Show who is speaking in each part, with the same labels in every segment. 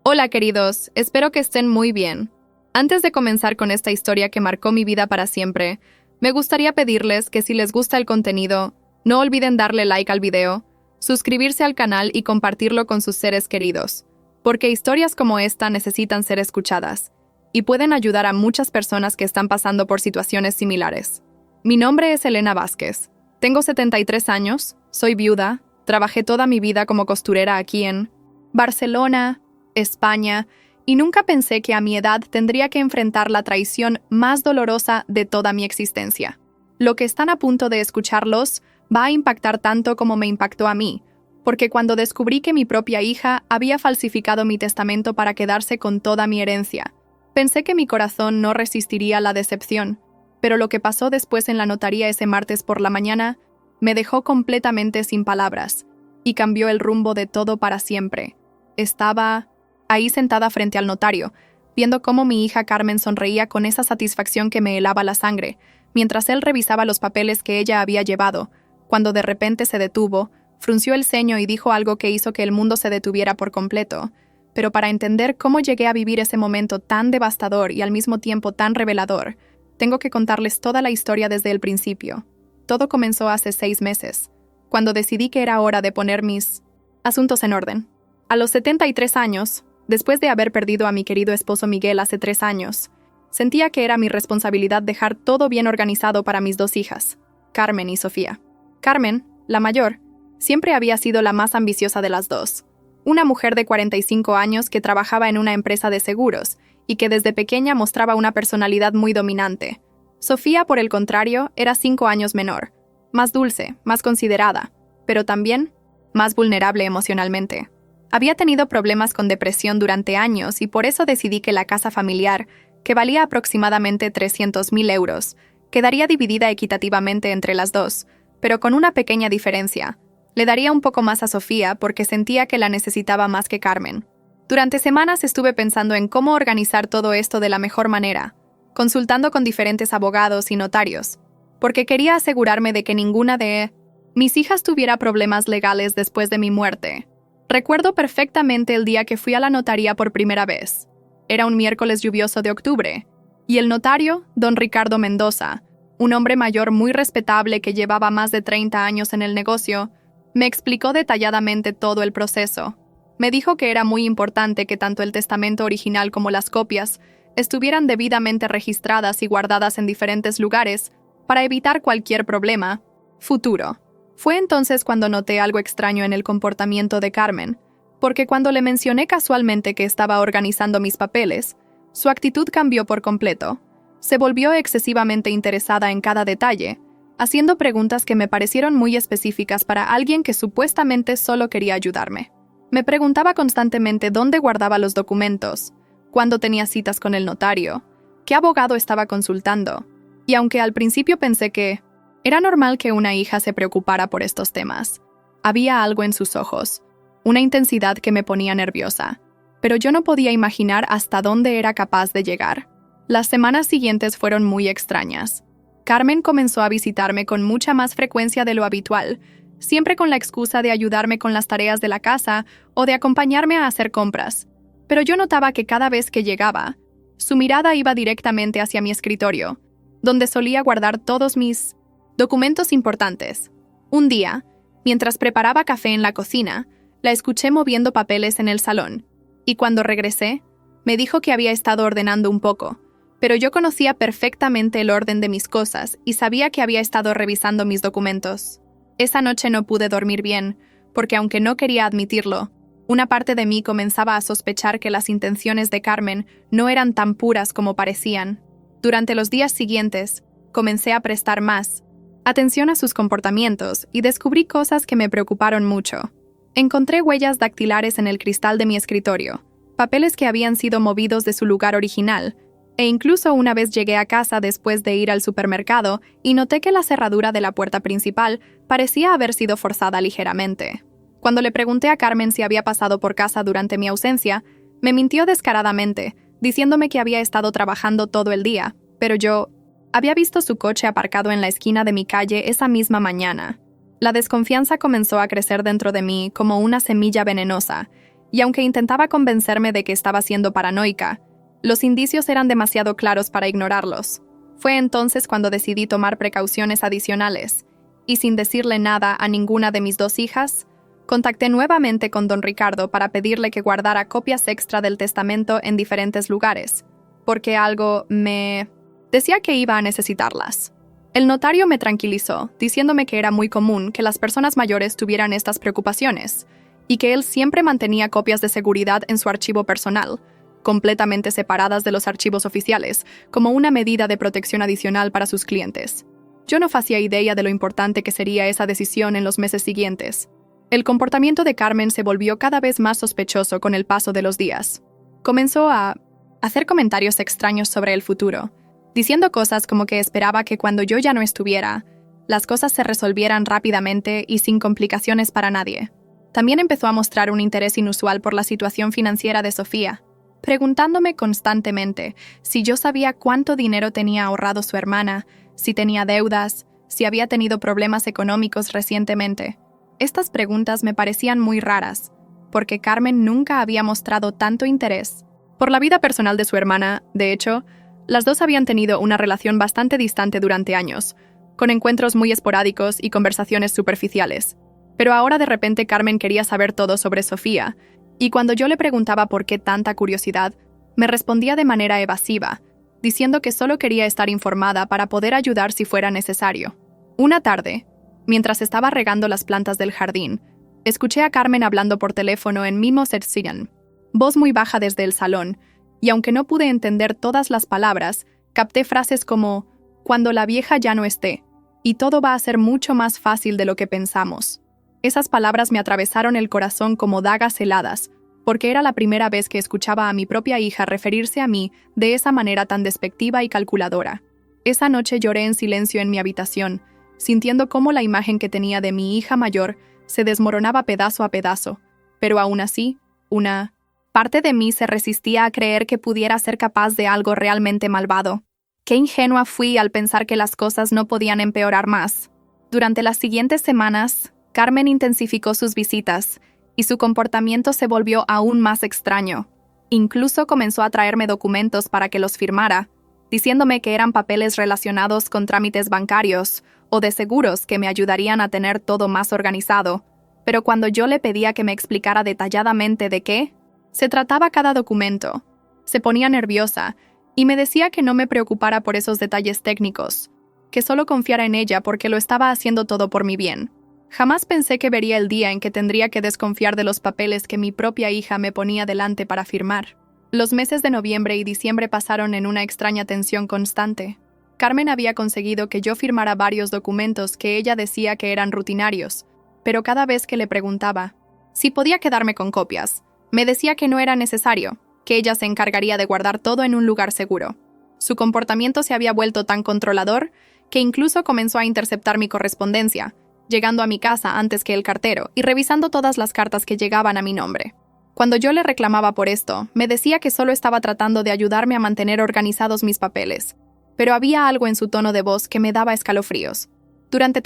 Speaker 1: Hola queridos, espero que estén muy bien. Antes de comenzar con esta historia que marcó mi vida para siempre, me gustaría pedirles que si les gusta el contenido, no olviden darle like al video, suscribirse al canal y compartirlo con sus seres queridos, porque historias como esta necesitan ser escuchadas y pueden ayudar a muchas personas que están pasando por situaciones similares. Mi nombre es Elena Vázquez, tengo 73 años, soy viuda, trabajé toda mi vida como costurera aquí en Barcelona, España, y nunca pensé que a mi edad tendría que enfrentar la traición más dolorosa de toda mi existencia. Lo que están a punto de escucharlos va a impactar tanto como me impactó a mí, porque cuando descubrí que mi propia hija había falsificado mi testamento para quedarse con toda mi herencia, pensé que mi corazón no resistiría la decepción, pero lo que pasó después en la notaría ese martes por la mañana me dejó completamente sin palabras y cambió el rumbo de todo para siempre. Estaba ahí sentada frente al notario, viendo cómo mi hija Carmen sonreía con esa satisfacción que me helaba la sangre, mientras él revisaba los papeles que ella había llevado, cuando de repente se detuvo, frunció el ceño y dijo algo que hizo que el mundo se detuviera por completo. Pero para entender cómo llegué a vivir ese momento tan devastador y al mismo tiempo tan revelador, tengo que contarles toda la historia desde el principio. Todo comenzó hace 6 meses, cuando decidí que era hora de poner mis asuntos en orden. A los 73 años, después de haber perdido a mi querido esposo Miguel hace 3 años, sentía que era mi responsabilidad dejar todo bien organizado para mis 2 hijas, Carmen y Sofía. Carmen, la mayor, siempre había sido la más ambiciosa de las dos. Una mujer de 45 años que trabajaba en una empresa de seguros y que desde pequeña mostraba una personalidad muy dominante. Sofía, por el contrario, era 5 años menor, más dulce, más considerada, pero también más vulnerable emocionalmente. Había tenido problemas con depresión durante años y por eso decidí que la casa familiar, que valía aproximadamente 300.000 euros, quedaría dividida equitativamente entre las dos, pero con una pequeña diferencia. Le daría un poco más a Sofía porque sentía que la necesitaba más que Carmen. Durante semanas estuve pensando en cómo organizar todo esto de la mejor manera, consultando con diferentes abogados y notarios, porque quería asegurarme de que ninguna de mis hijas tuviera problemas legales después de mi muerte. Recuerdo perfectamente el día que fui a la notaría por primera vez. Era un miércoles lluvioso de octubre, y el notario, don Ricardo Mendoza, un hombre mayor muy respetable que llevaba más de 30 años en el negocio, me explicó detalladamente todo el proceso. Me dijo que era muy importante que tanto el testamento original como las copias estuvieran debidamente registradas y guardadas en diferentes lugares para evitar cualquier problema futuro. Fue entonces cuando noté algo extraño en el comportamiento de Carmen, porque cuando le mencioné casualmente que estaba organizando mis papeles, su actitud cambió por completo. Se volvió excesivamente interesada en cada detalle, haciendo preguntas que me parecieron muy específicas para alguien que supuestamente solo quería ayudarme. Me preguntaba constantemente dónde guardaba los documentos, cuándo tenía citas con el notario, qué abogado estaba consultando, y aunque al principio pensé que era normal que una hija se preocupara por estos temas, había algo en sus ojos, una intensidad que me ponía nerviosa, pero yo no podía imaginar hasta dónde era capaz de llegar. Las semanas siguientes fueron muy extrañas. Carmen comenzó a visitarme con mucha más frecuencia de lo habitual, siempre con la excusa de ayudarme con las tareas de la casa o de acompañarme a hacer compras. Pero yo notaba que cada vez que llegaba, su mirada iba directamente hacia mi escritorio, donde solía guardar todos mis documentos importantes. Un día, mientras preparaba café en la cocina, la escuché moviendo papeles en el salón, y cuando regresé, me dijo que había estado ordenando un poco, pero yo conocía perfectamente el orden de mis cosas y sabía que había estado revisando mis documentos. Esa noche no pude dormir bien, porque aunque no quería admitirlo, una parte de mí comenzaba a sospechar que las intenciones de Carmen no eran tan puras como parecían. Durante los días siguientes, comencé a prestar más atención a sus comportamientos y descubrí cosas que me preocuparon mucho. Encontré huellas dactilares en el cristal de mi escritorio, papeles que habían sido movidos de su lugar original, e incluso una vez llegué a casa después de ir al supermercado y noté que la cerradura de la puerta principal parecía haber sido forzada ligeramente. Cuando le pregunté a Carmen si había pasado por casa durante mi ausencia, me mintió descaradamente, diciéndome que había estado trabajando todo el día, pero yo había visto su coche aparcado en la esquina de mi calle esa misma mañana. La desconfianza comenzó a crecer dentro de mí como una semilla venenosa, y aunque intentaba convencerme de que estaba siendo paranoica, los indicios eran demasiado claros para ignorarlos. Fue entonces cuando decidí tomar precauciones adicionales, y sin decirle nada a ninguna de mis 2 hijas, contacté nuevamente con don Ricardo para pedirle que guardara copias extra del testamento en diferentes lugares, porque algo me decía que iba a necesitarlas. El notario me tranquilizó, diciéndome que era muy común que las personas mayores tuvieran estas preocupaciones, y que él siempre mantenía copias de seguridad en su archivo personal, completamente separadas de los archivos oficiales, como una medida de protección adicional para sus clientes. Yo no hacía idea de lo importante que sería esa decisión en los meses siguientes. El comportamiento de Carmen se volvió cada vez más sospechoso con el paso de los días. Comenzó a hacer comentarios extraños sobre el futuro, diciendo cosas como que esperaba que cuando yo ya no estuviera, las cosas se resolvieran rápidamente y sin complicaciones para nadie. También empezó a mostrar un interés inusual por la situación financiera de Sofía, preguntándome constantemente si yo sabía cuánto dinero tenía ahorrado su hermana, si tenía deudas, si había tenido problemas económicos recientemente. Estas preguntas me parecían muy raras, porque Carmen nunca había mostrado tanto interés por la vida personal de su hermana. De hecho, las 2 habían tenido una relación bastante distante durante años, con encuentros muy esporádicos y conversaciones superficiales. Pero ahora de repente Carmen quería saber todo sobre Sofía, y cuando yo le preguntaba por qué tanta curiosidad, me respondía de manera evasiva, diciendo que solo quería estar informada para poder ayudar si fuera necesario. Una tarde, mientras estaba regando las plantas del jardín, escuché a Carmen hablando por teléfono en Mimo Sersian, voz muy baja desde el salón, y aunque no pude entender todas las palabras, capté frases como «cuando la vieja ya no esté», y todo va a ser mucho más fácil de lo que pensamos. Esas palabras me atravesaron el corazón como dagas heladas, porque era la primera vez que escuchaba a mi propia hija referirse a mí de esa manera tan despectiva y calculadora. Esa noche lloré en silencio en mi habitación, sintiendo cómo la imagen que tenía de mi hija mayor se desmoronaba pedazo a pedazo, pero aún así, una parte de mí se resistía a creer que pudiera ser capaz de algo realmente malvado. Qué ingenua fui al pensar que las cosas no podían empeorar más. Durante las siguientes semanas, Carmen intensificó sus visitas, y su comportamiento se volvió aún más extraño. Incluso comenzó a traerme documentos para que los firmara, diciéndome que eran papeles relacionados con trámites bancarios o de seguros que me ayudarían a tener todo más organizado. Pero cuando yo le pedía que me explicara detalladamente de qué se trataba cada documento, se ponía nerviosa y me decía que no me preocupara por esos detalles técnicos, que solo confiara en ella porque lo estaba haciendo todo por mi bien. Jamás pensé que vería el día en que tendría que desconfiar de los papeles que mi propia hija me ponía delante para firmar. Los meses de noviembre y diciembre pasaron en una extraña tensión constante. Carmen había conseguido que yo firmara varios documentos que ella decía que eran rutinarios, pero cada vez que le preguntaba si podía quedarme con copias, me decía que no era necesario, que ella se encargaría de guardar todo en un lugar seguro. Su comportamiento se había vuelto tan controlador que incluso comenzó a interceptar mi correspondencia, llegando a mi casa antes que el cartero y revisando todas las cartas que llegaban a mi nombre. Cuando yo le reclamaba por esto, me decía que solo estaba tratando de ayudarme a mantener organizados mis papeles, pero había algo en su tono de voz que me daba escalofríos. Durante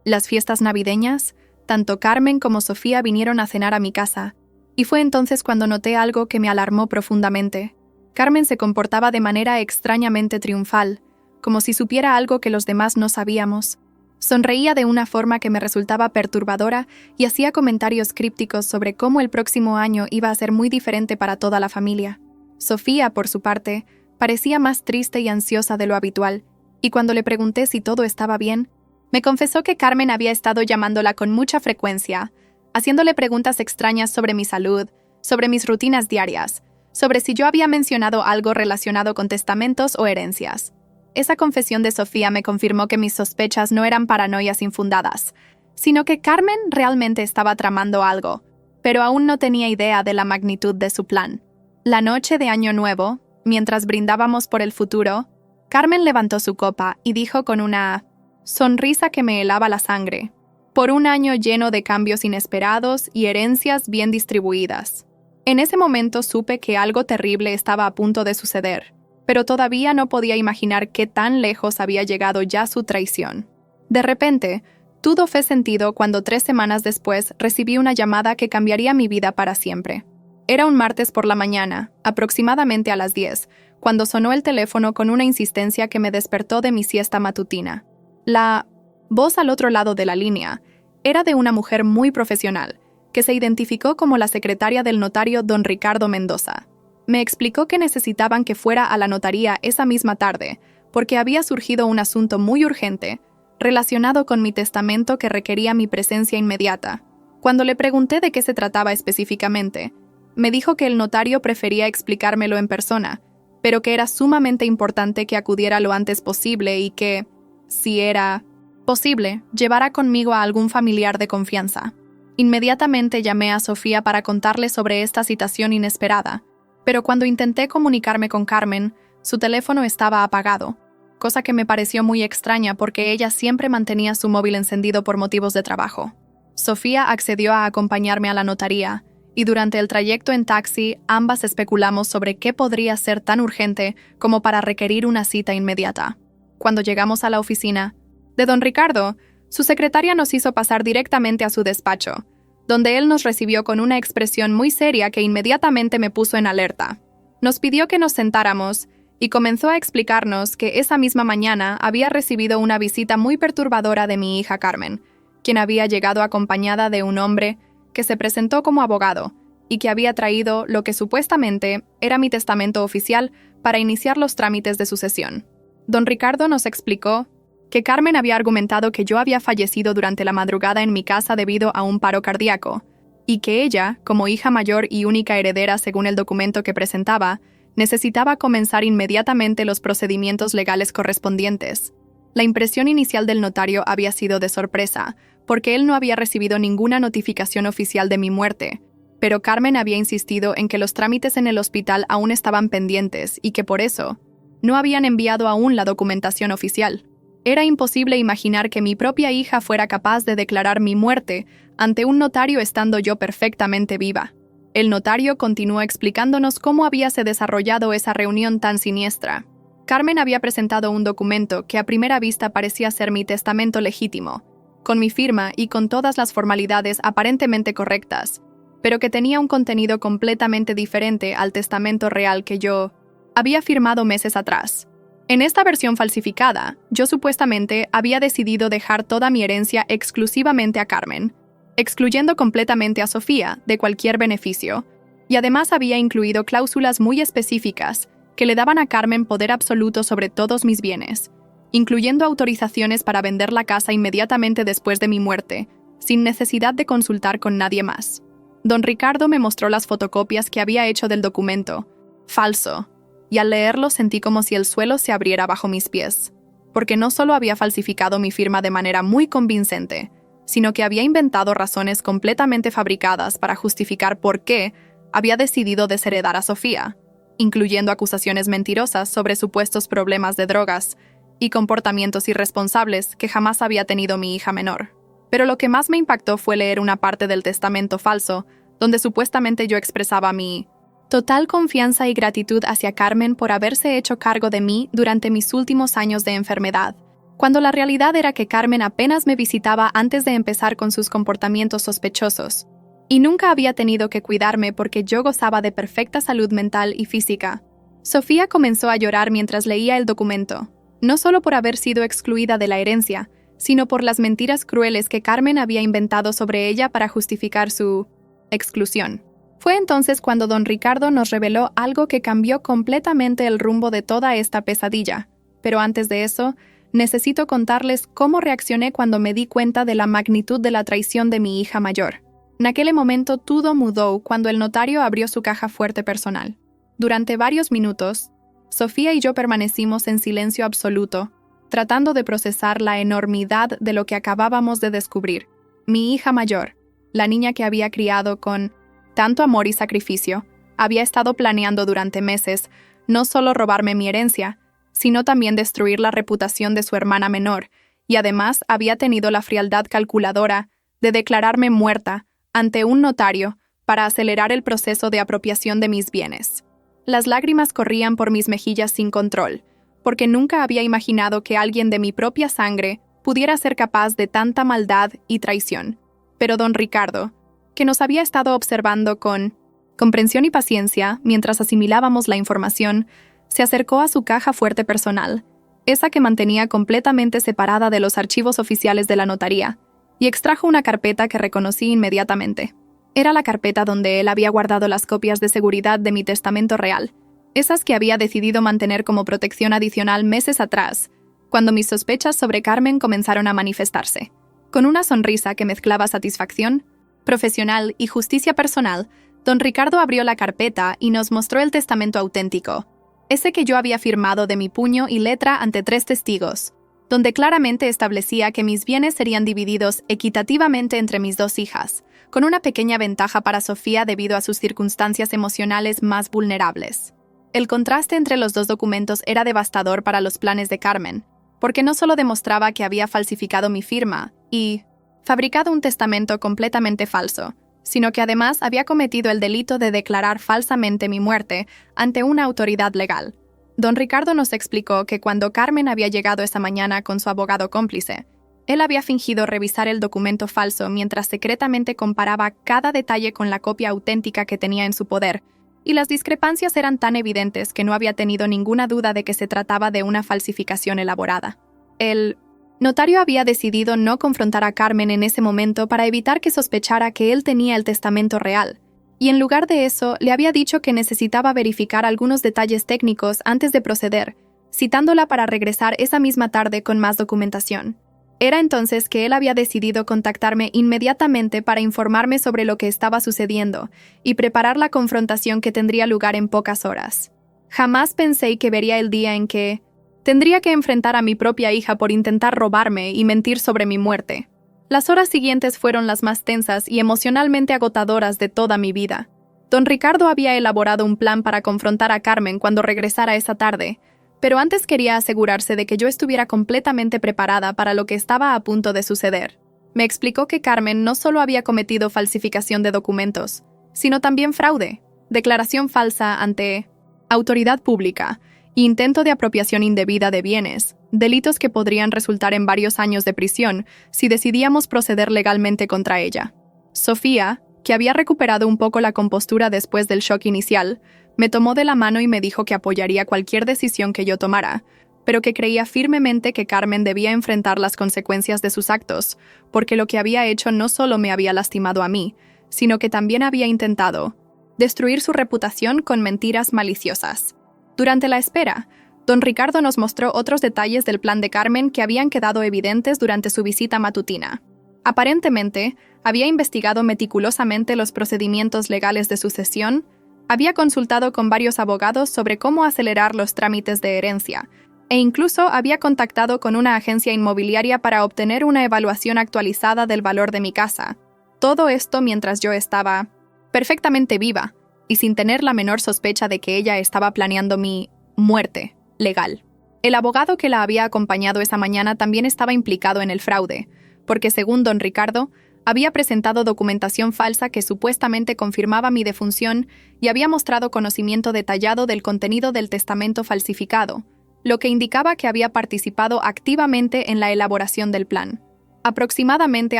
Speaker 1: las fiestas navideñas, tanto Carmen como Sofía vinieron a cenar a mi casa, y fue entonces cuando noté algo que me alarmó profundamente. Carmen se comportaba de manera extrañamente triunfal, como si supiera algo que los demás no sabíamos. Sonreía de una forma que me resultaba perturbadora y hacía comentarios crípticos sobre cómo el próximo año iba a ser muy diferente para toda la familia. Sofía, por su parte, parecía más triste y ansiosa de lo habitual, y cuando le pregunté si todo estaba bien, me confesó que Carmen había estado llamándola con mucha frecuencia, haciéndole preguntas extrañas sobre mi salud, sobre mis rutinas diarias, sobre si yo había mencionado algo relacionado con testamentos o herencias. Esa confesión de Sofía me confirmó que mis sospechas no eran paranoias infundadas, sino que Carmen realmente estaba tramando algo, pero aún no tenía idea de la magnitud de su plan. La noche de Año Nuevo, mientras brindábamos por el futuro, Carmen levantó su copa y dijo con una sonrisa que me helaba la sangre: por un año lleno de cambios inesperados y herencias bien distribuidas. En ese momento supe que algo terrible estaba a punto de suceder, pero todavía no podía imaginar qué tan lejos había llegado ya su traición. De repente, Todo fue sentido cuando 3 semanas después recibí una llamada que cambiaría mi vida para siempre. Era un martes por la mañana, aproximadamente a las 10, cuando sonó el teléfono con una insistencia que me despertó de mi siesta matutina. La voz al otro lado de la línea era de una mujer muy profesional, que se identificó como la secretaria del notario don Ricardo Mendoza. Me explicó que necesitaban que fuera a la notaría esa misma tarde, porque había surgido un asunto muy urgente, relacionado con mi testamento que requería mi presencia inmediata. Cuando le pregunté de qué se trataba específicamente, me dijo que el notario prefería explicármelo en persona, pero que era sumamente importante que acudiera lo antes posible y que, si era posible, llevara conmigo a algún familiar de confianza. Inmediatamente llamé a Sofía para contarle sobre esta citación inesperada, pero cuando intenté comunicarme con Carmen, su teléfono estaba apagado, cosa que me pareció muy extraña porque ella siempre mantenía su móvil encendido por motivos de trabajo. Sofía accedió a acompañarme a la notaría, y durante el trayecto en taxi ambas especulamos sobre qué podría ser tan urgente como para requerir una cita inmediata. Cuando llegamos a la oficina de don Ricardo, su secretaria nos hizo pasar directamente a su despacho, donde él nos recibió con una expresión muy seria que inmediatamente me puso en alerta. Nos pidió que nos sentáramos y comenzó a explicarnos que esa misma mañana había recibido una visita muy perturbadora de mi hija Carmen, quien había llegado acompañada de un hombre que se presentó como abogado y que había traído lo que supuestamente era mi testamento oficial para iniciar los trámites de sucesión. Don Ricardo nos explicó que Carmen había argumentado que yo había fallecido durante la madrugada en mi casa debido a un paro cardíaco, y que ella, como hija mayor y única heredera según el documento que presentaba, necesitaba comenzar inmediatamente los procedimientos legales correspondientes. La impresión inicial del notario había sido de sorpresa, porque él no había recibido ninguna notificación oficial de mi muerte, pero Carmen había insistido en que los trámites en el hospital aún estaban pendientes y que por eso no habían enviado aún la documentación oficial. Era imposible imaginar que mi propia hija fuera capaz de declarar mi muerte ante un notario estando yo perfectamente viva. El notario continuó explicándonos cómo habíase desarrollado esa reunión tan siniestra. Carmen había presentado un documento que a primera vista parecía ser mi testamento legítimo, con mi firma y con todas las formalidades aparentemente correctas, pero que tenía un contenido completamente diferente al testamento real que yo había firmado meses atrás. En esta versión falsificada, yo supuestamente había decidido dejar toda mi herencia exclusivamente a Carmen, excluyendo completamente a Sofía de cualquier beneficio, y además había incluido cláusulas muy específicas que le daban a Carmen poder absoluto sobre todos mis bienes, incluyendo autorizaciones para vender la casa inmediatamente después de mi muerte, sin necesidad de consultar con nadie más. Don Ricardo me mostró las fotocopias que había hecho del documento, falso, y al leerlo sentí como si el suelo se abriera bajo mis pies, porque no solo había falsificado mi firma de manera muy convincente, sino que había inventado razones completamente fabricadas para justificar por qué había decidido desheredar a Sofía, incluyendo acusaciones mentirosas sobre supuestos problemas de drogas y comportamientos irresponsables que jamás había tenido mi hija menor. Pero lo que más me impactó fue leer una parte del testamento falso, donde supuestamente yo expresaba mi total confianza y gratitud hacia Carmen por haberse hecho cargo de mí durante mis últimos años de enfermedad, cuando la realidad era que Carmen apenas me visitaba antes de empezar con sus comportamientos sospechosos, y nunca había tenido que cuidarme porque yo gozaba de perfecta salud mental y física. Sofía comenzó a llorar mientras leía el documento, no solo por haber sido excluida de la herencia, sino por las mentiras crueles que Carmen había inventado sobre ella para justificar su exclusión. Fue entonces cuando don Ricardo nos reveló algo que cambió completamente el rumbo de toda esta pesadilla. Pero antes de eso, necesito contarles cómo reaccioné cuando me di cuenta de la magnitud de la traición de mi hija mayor. En aquel momento todo mudó cuando el notario abrió su caja fuerte personal. Durante varios minutos, Sofía y yo permanecimos en silencio absoluto, tratando de procesar la enormidad de lo que acabábamos de descubrir. Mi hija mayor, la niña que había criado con tanto amor y sacrificio, había estado planeando durante meses no solo robarme mi herencia, sino también destruir la reputación de su hermana menor, y además había tenido la frialdad calculadora de declararme muerta ante un notario para acelerar el proceso de apropiación de mis bienes. Las lágrimas corrían por mis mejillas sin control, porque nunca había imaginado que alguien de mi propia sangre pudiera ser capaz de tanta maldad y traición. Pero don Ricardo, que nos había estado observando con comprensión y paciencia mientras asimilábamos la información, se acercó a su caja fuerte personal, esa que mantenía completamente separada de los archivos oficiales de la notaría, y extrajo una carpeta que reconocí inmediatamente. Era la carpeta donde él había guardado las copias de seguridad de mi testamento real, esas que había decidido mantener como protección adicional meses atrás, cuando mis sospechas sobre Carmen comenzaron a manifestarse. Con una sonrisa que mezclaba satisfacción profesional y justicia personal, don Ricardo abrió la carpeta y nos mostró el testamento auténtico, ese que yo había firmado de mi puño y letra ante 3 testigos, donde claramente establecía que mis bienes serían divididos equitativamente entre mis 2 hijas, con una pequeña ventaja para Sofía debido a sus circunstancias emocionales más vulnerables. El contraste entre los 2 documentos era devastador para los planes de Carmen, porque no solo demostraba que había falsificado mi firma y fabricado un testamento completamente falso, sino que además había cometido el delito de declarar falsamente mi muerte ante una autoridad legal. Don Ricardo nos explicó que cuando Carmen había llegado esa mañana con su abogado cómplice, él había fingido revisar el documento falso mientras secretamente comparaba cada detalle con la copia auténtica que tenía en su poder, y las discrepancias eran tan evidentes que no había tenido ninguna duda de que se trataba de una falsificación elaborada. El notario había decidido no confrontar a Carmen en ese momento para evitar que sospechara que él tenía el testamento real, y en lugar de eso le había dicho que necesitaba verificar algunos detalles técnicos antes de proceder, citándola para regresar esa misma tarde con más documentación. Era entonces que él había decidido contactarme inmediatamente para informarme sobre lo que estaba sucediendo y preparar la confrontación que tendría lugar en pocas horas. Jamás pensé que vería el día en que tendría que enfrentar a mi propia hija por intentar robarme y mentir sobre mi muerte. Las horas siguientes fueron las más tensas y emocionalmente agotadoras de toda mi vida. Don Ricardo había elaborado un plan para confrontar a Carmen cuando regresara esa tarde, pero antes quería asegurarse de que yo estuviera completamente preparada para lo que estaba a punto de suceder. Me explicó que Carmen no solo había cometido falsificación de documentos, sino también fraude, declaración falsa ante autoridad pública, intento de apropiación indebida de bienes, delitos que podrían resultar en varios años de prisión si decidíamos proceder legalmente contra ella. Sofía, que había recuperado un poco la compostura después del shock inicial, me tomó de la mano y me dijo que apoyaría cualquier decisión que yo tomara, pero que creía firmemente que Carmen debía enfrentar las consecuencias de sus actos, porque lo que había hecho no solo me había lastimado a mí, sino que también había intentado destruir su reputación con mentiras maliciosas. Durante la espera, don Ricardo nos mostró otros detalles del plan de Carmen que habían quedado evidentes durante su visita matutina. Aparentemente, había investigado meticulosamente los procedimientos legales de sucesión, había consultado con varios abogados sobre cómo acelerar los trámites de herencia, e incluso había contactado con una agencia inmobiliaria para obtener una evaluación actualizada del valor de mi casa. Todo esto mientras yo estaba perfectamente viva y sin tener la menor sospecha de que ella estaba planeando mi muerte legal. El abogado que la había acompañado esa mañana también estaba implicado en el fraude, porque según don Ricardo, había presentado documentación falsa que supuestamente confirmaba mi defunción y había mostrado conocimiento detallado del contenido del testamento falsificado, lo que indicaba que había participado activamente en la elaboración del plan. Aproximadamente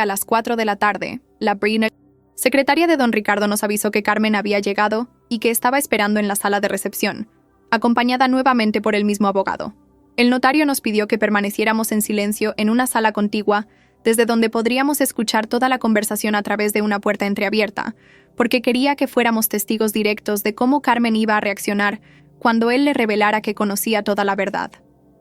Speaker 1: a las 4 de la tarde, la secretaria de don Ricardo nos avisó que Carmen había llegado y que estaba esperando en la sala de recepción, acompañada nuevamente por el mismo abogado. El notario nos pidió que permaneciéramos en silencio en una sala contigua, desde donde podríamos escuchar toda la conversación a través de una puerta entreabierta, porque quería que fuéramos testigos directos de cómo Carmen iba a reaccionar cuando él le revelara que conocía toda la verdad.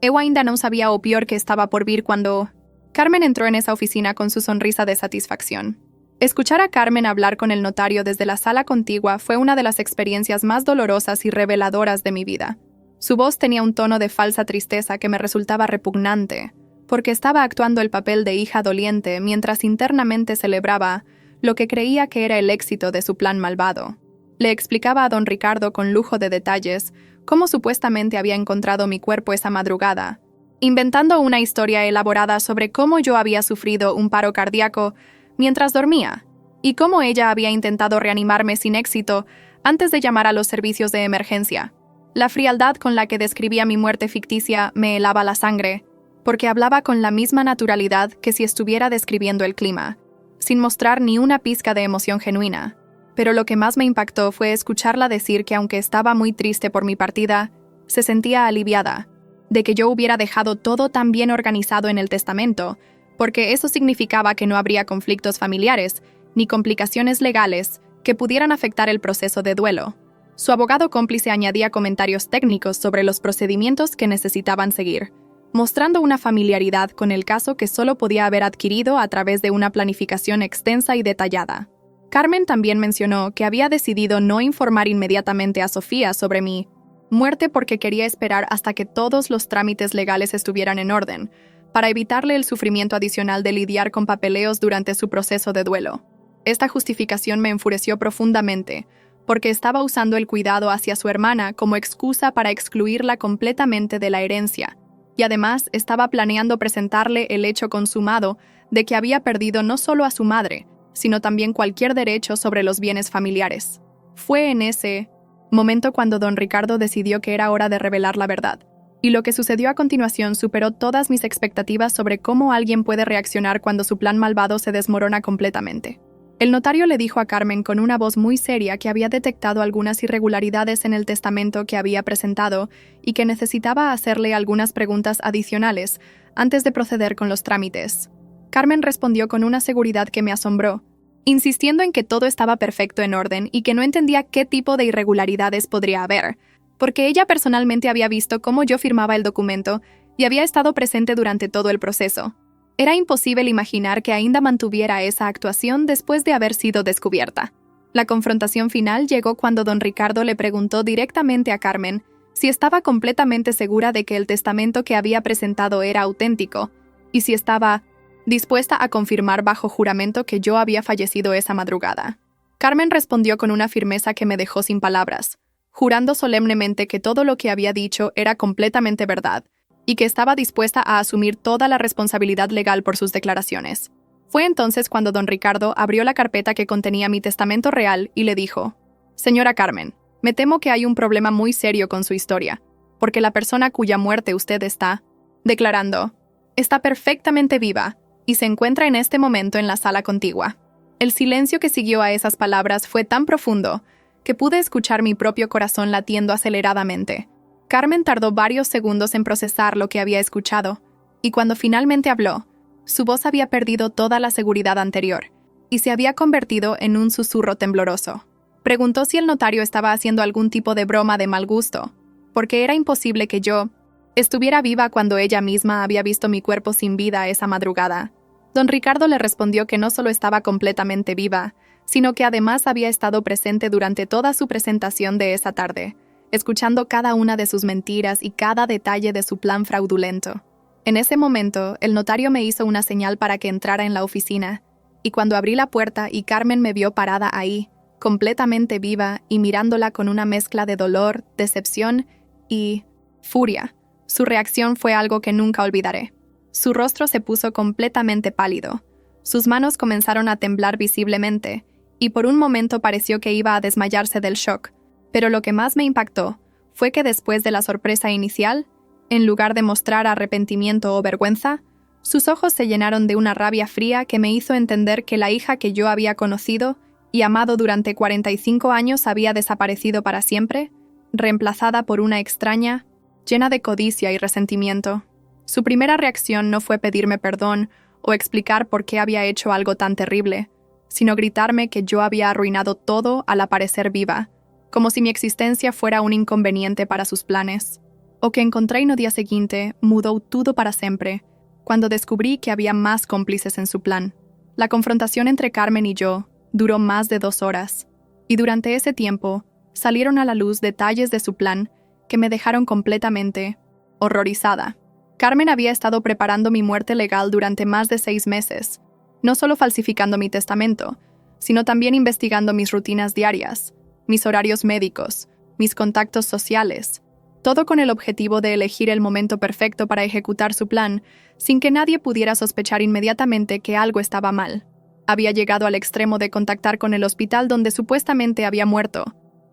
Speaker 1: Eu ainda no sabía o peor que estaba por vir cuando Carmen entró en esa oficina con su sonrisa de satisfacción. Escuchar a Carmen hablar con el notario desde la sala contigua fue una de las experiencias más dolorosas y reveladoras de mi vida. Su voz tenía un tono de falsa tristeza que me resultaba repugnante, porque estaba actuando el papel de hija doliente mientras internamente celebraba lo que creía que era el éxito de su plan malvado. Le explicaba a don Ricardo con lujo de detalles cómo supuestamente había encontrado mi cuerpo esa madrugada, inventando una historia elaborada sobre cómo yo había sufrido un paro cardíaco mientras dormía, y cómo ella había intentado reanimarme sin éxito antes de llamar a los servicios de emergencia. La frialdad con la que describía mi muerte ficticia me helaba la sangre, porque hablaba con la misma naturalidad que si estuviera describiendo el clima, sin mostrar ni una pizca de emoción genuina. Pero lo que más me impactó fue escucharla decir que aunque estaba muy triste por mi partida, se sentía aliviada, de que yo hubiera dejado todo tan bien organizado en el testamento, porque eso significaba que no habría conflictos familiares ni complicaciones legales que pudieran afectar el proceso de duelo. Su abogado cómplice añadía comentarios técnicos sobre los procedimientos que necesitaban seguir, mostrando una familiaridad con el caso que solo podía haber adquirido a través de una planificación extensa y detallada. Carmen también mencionó que había decidido no informar inmediatamente a Sofía sobre mi muerte porque quería esperar hasta que todos los trámites legales estuvieran en orden, para evitarle el sufrimiento adicional de lidiar con papeleos durante su proceso de duelo. Esta justificación me enfureció profundamente, porque estaba usando el cuidado hacia su hermana como excusa para excluirla completamente de la herencia, y además estaba planeando presentarle el hecho consumado de que había perdido no solo a su madre, sino también cualquier derecho sobre los bienes familiares. Fue en ese momento cuando don Ricardo decidió que era hora de revelar la verdad, y lo que sucedió a continuación superó todas mis expectativas sobre cómo alguien puede reaccionar cuando su plan malvado se desmorona completamente. El notario le dijo a Carmen con una voz muy seria que había detectado algunas irregularidades en el testamento que había presentado y que necesitaba hacerle algunas preguntas adicionales antes de proceder con los trámites. Carmen respondió con una seguridad que me asombró, insistiendo en que todo estaba perfecto en orden y que no entendía qué tipo de irregularidades podría haber, porque ella personalmente había visto cómo yo firmaba el documento y había estado presente durante todo el proceso. Era imposible imaginar que ainda mantuviera esa actuación después de haber sido descubierta. La confrontación final llegó cuando don Ricardo le preguntó directamente a Carmen si estaba completamente segura de que el testamento que había presentado era auténtico y si estaba dispuesta a confirmar bajo juramento que yo había fallecido esa madrugada. Carmen respondió con una firmeza que me dejó sin palabras, jurando solemnemente que todo lo que había dicho era completamente verdad y que estaba dispuesta a asumir toda la responsabilidad legal por sus declaraciones. Fue entonces cuando don Ricardo abrió la carpeta que contenía mi testamento real y le dijo: «Señora Carmen, me temo que hay un problema muy serio con su historia, porque la persona cuya muerte usted está declarando está perfectamente viva y se encuentra en este momento en la sala contigua». El silencio que siguió a esas palabras fue tan profundo que pude escuchar mi propio corazón latiendo aceleradamente. Carmen tardó varios segundos en procesar lo que había escuchado, y cuando finalmente habló, su voz había perdido toda la seguridad anterior y se había convertido en un susurro tembloroso. Preguntó si el notario estaba haciendo algún tipo de broma de mal gusto, porque era imposible que yo estuviera viva cuando ella misma había visto mi cuerpo sin vida esa madrugada. Don Ricardo le respondió que no solo estaba completamente viva, sino que además había estado presente durante toda su presentación de esa tarde, escuchando cada una de sus mentiras y cada detalle de su plan fraudulento. En ese momento, el notario me hizo una señal para que entrara en la oficina, y cuando abrí la puerta y Carmen me vio parada ahí, completamente viva y mirándola con una mezcla de dolor, decepción y furia, su reacción fue algo que nunca olvidaré. Su rostro se puso completamente pálido, sus manos comenzaron a temblar visiblemente, y por un momento pareció que iba a desmayarse del shock. Pero lo que más me impactó fue que después de la sorpresa inicial, en lugar de mostrar arrepentimiento o vergüenza, sus ojos se llenaron de una rabia fría que me hizo entender que la hija que yo había conocido y amado durante 45 años había desaparecido para siempre, reemplazada por una extraña, llena de codicia y resentimiento. Su primera reacción no fue pedirme perdón o explicar por qué había hecho algo tan terrible, sino gritarme que yo había arruinado todo al aparecer viva, como si mi existencia fuera un inconveniente para sus planes, o que encontré no día seguinte mudou todo para siempre, cuando descubrí que había más cómplices en su plan. La confrontación entre Carmen y yo duró más de 2 horas, y durante ese tiempo salieron a la luz detalles de su plan que me dejaron completamente horrorizada. Carmen había estado preparando mi muerte legal durante más de 6 meses, no solo falsificando mi testamento, sino también investigando mis rutinas diarias, mis horarios médicos, mis contactos sociales, todo con el objetivo de elegir el momento perfecto para ejecutar su plan, sin que nadie pudiera sospechar inmediatamente que algo estaba mal. Había llegado al extremo de contactar con el hospital donde supuestamente había muerto,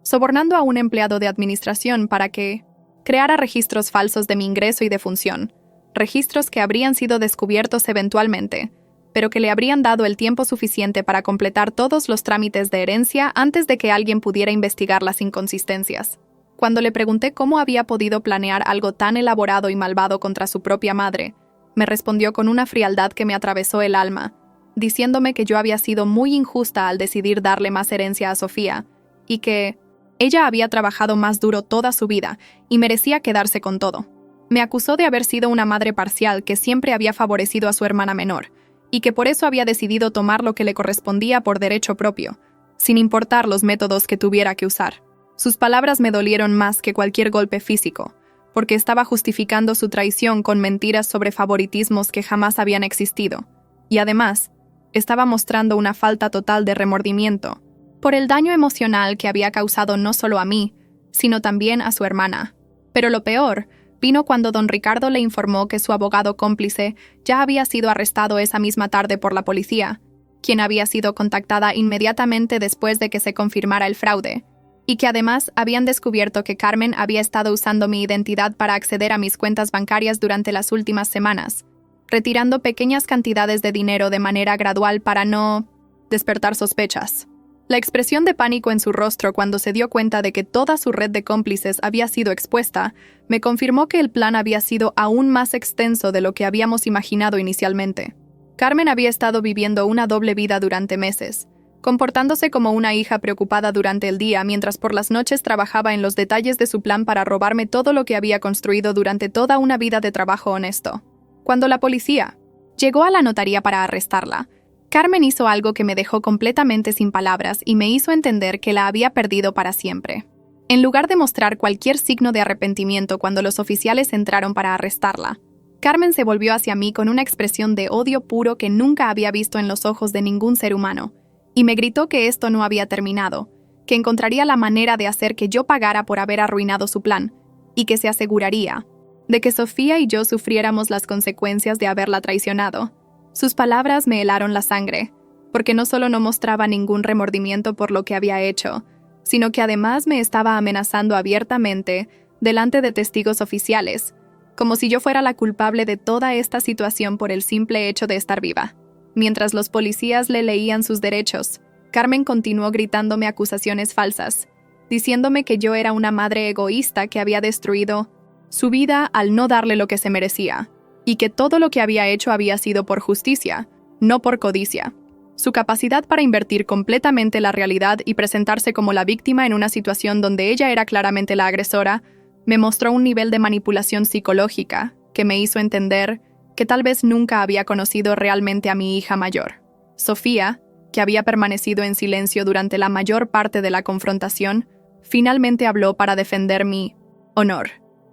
Speaker 1: sobornando a un empleado de administración para que creara registros falsos de mi ingreso y defunción, registros que habrían sido descubiertos eventualmente, pero que le habrían dado el tiempo suficiente para completar todos los trámites de herencia antes de que alguien pudiera investigar las inconsistencias. Cuando le pregunté cómo había podido planear algo tan elaborado y malvado contra su propia madre, me respondió con una frialdad que me atravesó el alma, diciéndome que yo había sido muy injusta al decidir darle más herencia a Sofía, y que ella había trabajado más duro toda su vida y merecía quedarse con todo. Me acusó de haber sido una madre parcial que siempre había favorecido a su hermana menor, y que por eso había decidido tomar lo que le correspondía por derecho propio, sin importar los métodos que tuviera que usar. Sus palabras me dolieron más que cualquier golpe físico, porque estaba justificando su traición con mentiras sobre favoritismos que jamás habían existido, y además, estaba mostrando una falta total de remordimiento por el daño emocional que había causado no solo a mí, sino también a su hermana. Pero lo peor vino cuando don Ricardo le informó que su abogado cómplice ya había sido arrestado esa misma tarde por la policía, quien había sido contactada inmediatamente después de que se confirmara el fraude, y que además habían descubierto que Carmen había estado usando mi identidad para acceder a mis cuentas bancarias durante las últimas semanas, retirando pequeñas cantidades de dinero de manera gradual para no despertar sospechas. La expresión de pánico en su rostro cuando se dio cuenta de que toda su red de cómplices había sido expuesta, me confirmó que el plan había sido aún más extenso de lo que habíamos imaginado inicialmente. Carmen había estado viviendo una doble vida durante meses, comportándose como una hija preocupada durante el día mientras por las noches trabajaba en los detalles de su plan para robarme todo lo que había construido durante toda una vida de trabajo honesto. Cuando la policía llegó a la notaría para arrestarla, Carmen hizo algo que me dejó completamente sin palabras y me hizo entender que la había perdido para siempre. En lugar de mostrar cualquier signo de arrepentimiento cuando los oficiales entraron para arrestarla, Carmen se volvió hacia mí con una expresión de odio puro que nunca había visto en los ojos de ningún ser humano, y me gritó que esto no había terminado, que encontraría la manera de hacer que yo pagara por haber arruinado su plan, y que se aseguraría de que Sofía y yo sufriéramos las consecuencias de haberla traicionado. Sus palabras me helaron la sangre, porque no solo no mostraba ningún remordimiento por lo que había hecho, sino que además me estaba amenazando abiertamente delante de testigos oficiales, como si yo fuera la culpable de toda esta situación por el simple hecho de estar viva. Mientras los policías le leían sus derechos, Carmen continuó gritándome acusaciones falsas, diciéndome que yo era una madre egoísta que había destruido su vida al no darle lo que se merecía, y que todo lo que había hecho había sido por justicia, no por codicia. Su capacidad para invertir completamente la realidad y presentarse como la víctima en una situación donde ella era claramente la agresora, me mostró un nivel de manipulación psicológica que me hizo entender que tal vez nunca había conocido realmente a mi hija mayor. Sofía, que había permanecido en silencio durante la mayor parte de la confrontación, finalmente habló para defender mi honor,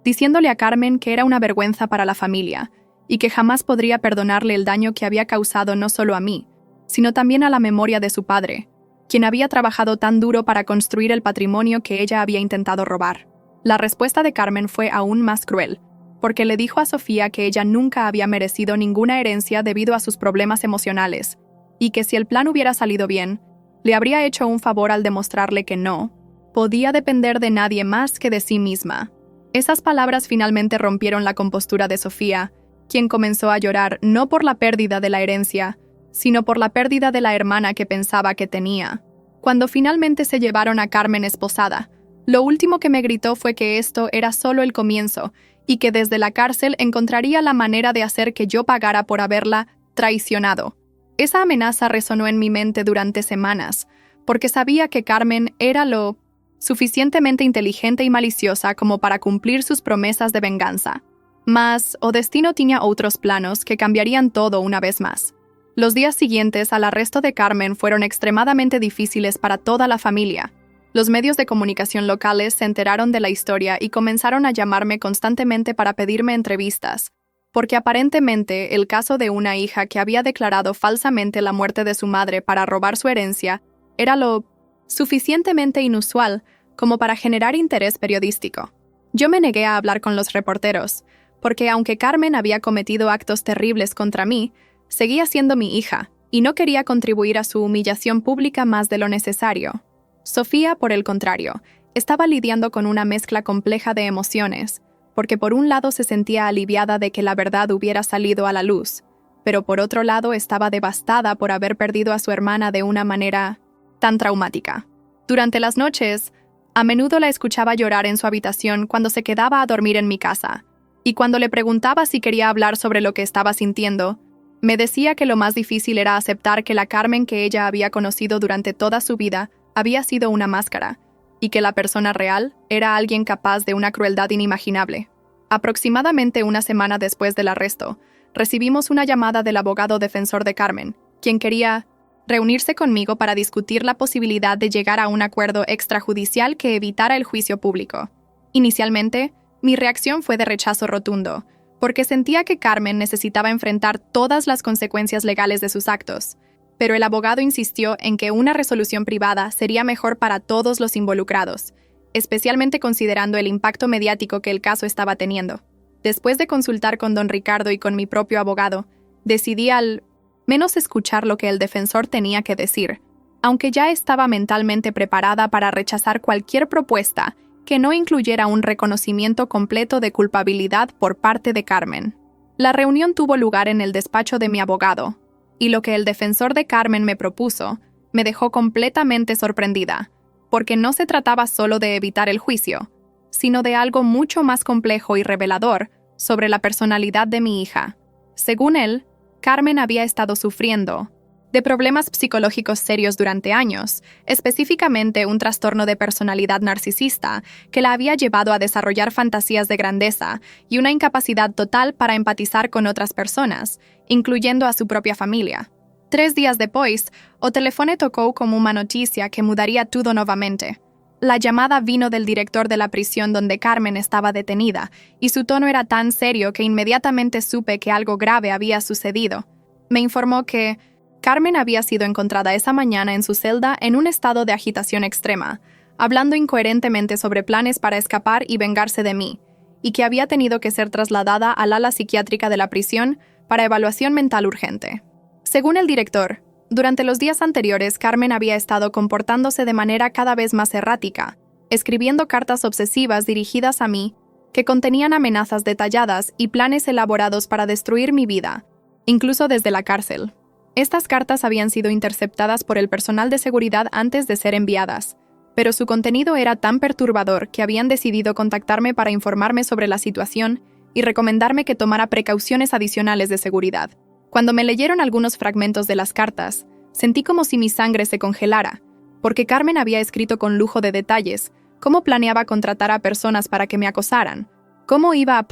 Speaker 1: diciéndole a Carmen que era una vergüenza para la familia y que jamás podría perdonarle el daño que había causado no solo a mí, sino también a la memoria de su padre, quien había trabajado tan duro para construir el patrimonio que ella había intentado robar. La respuesta de Carmen fue aún más cruel, porque le dijo a Sofía que ella nunca había merecido ninguna herencia debido a sus problemas emocionales, y que si el plan hubiera salido bien, le habría hecho un favor al demostrarle que no podía depender de nadie más que de sí misma. Esas palabras finalmente rompieron la compostura de Sofía, quien comenzó a llorar no por la pérdida de la herencia, sino por la pérdida de la hermana que pensaba que tenía. Cuando finalmente se llevaron a Carmen esposada, lo último que me gritó fue que esto era solo el comienzo y que desde la cárcel encontraría la manera de hacer que yo pagara por haberla traicionado. Esa amenaza resonó en mi mente durante semanas, porque sabía que Carmen era lo suficientemente inteligente y maliciosa como para cumplir sus promesas de venganza. Mas o destino tenía otros planos que cambiarían todo una vez más. Los días siguientes al arresto de Carmen fueron extremadamente difíciles para toda la familia. Los medios de comunicación locales se enteraron de la historia y comenzaron a llamarme constantemente para pedirme entrevistas, porque aparentemente el caso de una hija que había declarado falsamente la muerte de su madre para robar su herencia era lo suficientemente inusual como para generar interés periodístico. Yo me negué a hablar con los reporteros, porque aunque Carmen había cometido actos terribles contra mí, seguía siendo mi hija, y no quería contribuir a su humillación pública más de lo necesario. Sofía, por el contrario, estaba lidiando con una mezcla compleja de emociones, porque por un lado se sentía aliviada de que la verdad hubiera salido a la luz, pero por otro lado estaba devastada por haber perdido a su hermana de una manera tan traumática. Durante las noches, a menudo la escuchaba llorar en su habitación cuando se quedaba a dormir en mi casa, y cuando le preguntaba si quería hablar sobre lo que estaba sintiendo, me decía que lo más difícil era aceptar que la Carmen que ella había conocido durante toda su vida había sido una máscara, y que la persona real era alguien capaz de una crueldad inimaginable. Aproximadamente una semana después del arresto, recibimos una llamada del abogado defensor de Carmen, quien quería reunirse conmigo para discutir la posibilidad de llegar a un acuerdo extrajudicial que evitara el juicio público. Inicialmente, mi reacción fue de rechazo rotundo, porque sentía que Carmen necesitaba enfrentar todas las consecuencias legales de sus actos, pero el abogado insistió en que una resolución privada sería mejor para todos los involucrados, especialmente considerando el impacto mediático que el caso estaba teniendo. Después de consultar con don Ricardo y con mi propio abogado, decidí al menos escuchar lo que el defensor tenía que decir, aunque ya estaba mentalmente preparada para rechazar cualquier propuesta que no incluyera un reconocimiento completo de culpabilidad por parte de Carmen. La reunión tuvo lugar en el despacho de mi abogado, y lo que el defensor de Carmen me propuso me dejó completamente sorprendida, porque no se trataba solo de evitar el juicio, sino de algo mucho más complejo y revelador sobre la personalidad de mi hija. Según él, Carmen había estado sufriendo de problemas psicológicos serios durante años, específicamente un trastorno de personalidad narcisista que la había llevado a desarrollar fantasías de grandeza y una incapacidad total para empatizar con otras personas, incluyendo a su propia familia. 3 días después, o telefone tocó como una noticia que mudaría todo nuevamente. La llamada vino del director de la prisión donde Carmen estaba detenida, y su tono era tan serio que inmediatamente supe que algo grave había sucedido. Me informó que Carmen había sido encontrada esa mañana en su celda en un estado de agitación extrema, hablando incoherentemente sobre planes para escapar y vengarse de mí, y que había tenido que ser trasladada al ala psiquiátrica de la prisión para evaluación mental urgente. Según el director, durante los días anteriores Carmen había estado comportándose de manera cada vez más errática, escribiendo cartas obsesivas dirigidas a mí que contenían amenazas detalladas y planes elaborados para destruir mi vida, incluso desde la cárcel. Estas cartas habían sido interceptadas por el personal de seguridad antes de ser enviadas, pero su contenido era tan perturbador que habían decidido contactarme para informarme sobre la situación y recomendarme que tomara precauciones adicionales de seguridad. Cuando me leyeron algunos fragmentos de las cartas, sentí como si mi sangre se congelara, porque Carmen había escrito con lujo de detalles cómo planeaba contratar a personas para que me acosaran, cómo iba a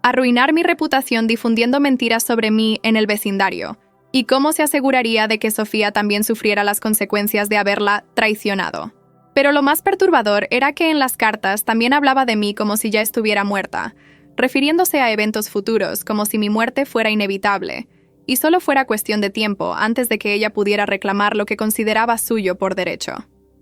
Speaker 1: arruinar mi reputación difundiendo mentiras sobre mí en el vecindario, y cómo se aseguraría de que Sofía también sufriera las consecuencias de haberla traicionado. Pero lo más perturbador era que en las cartas también hablaba de mí como si ya estuviera muerta, refiriéndose a eventos futuros como si mi muerte fuera inevitable, y solo fuera cuestión de tiempo antes de que ella pudiera reclamar lo que consideraba suyo por derecho.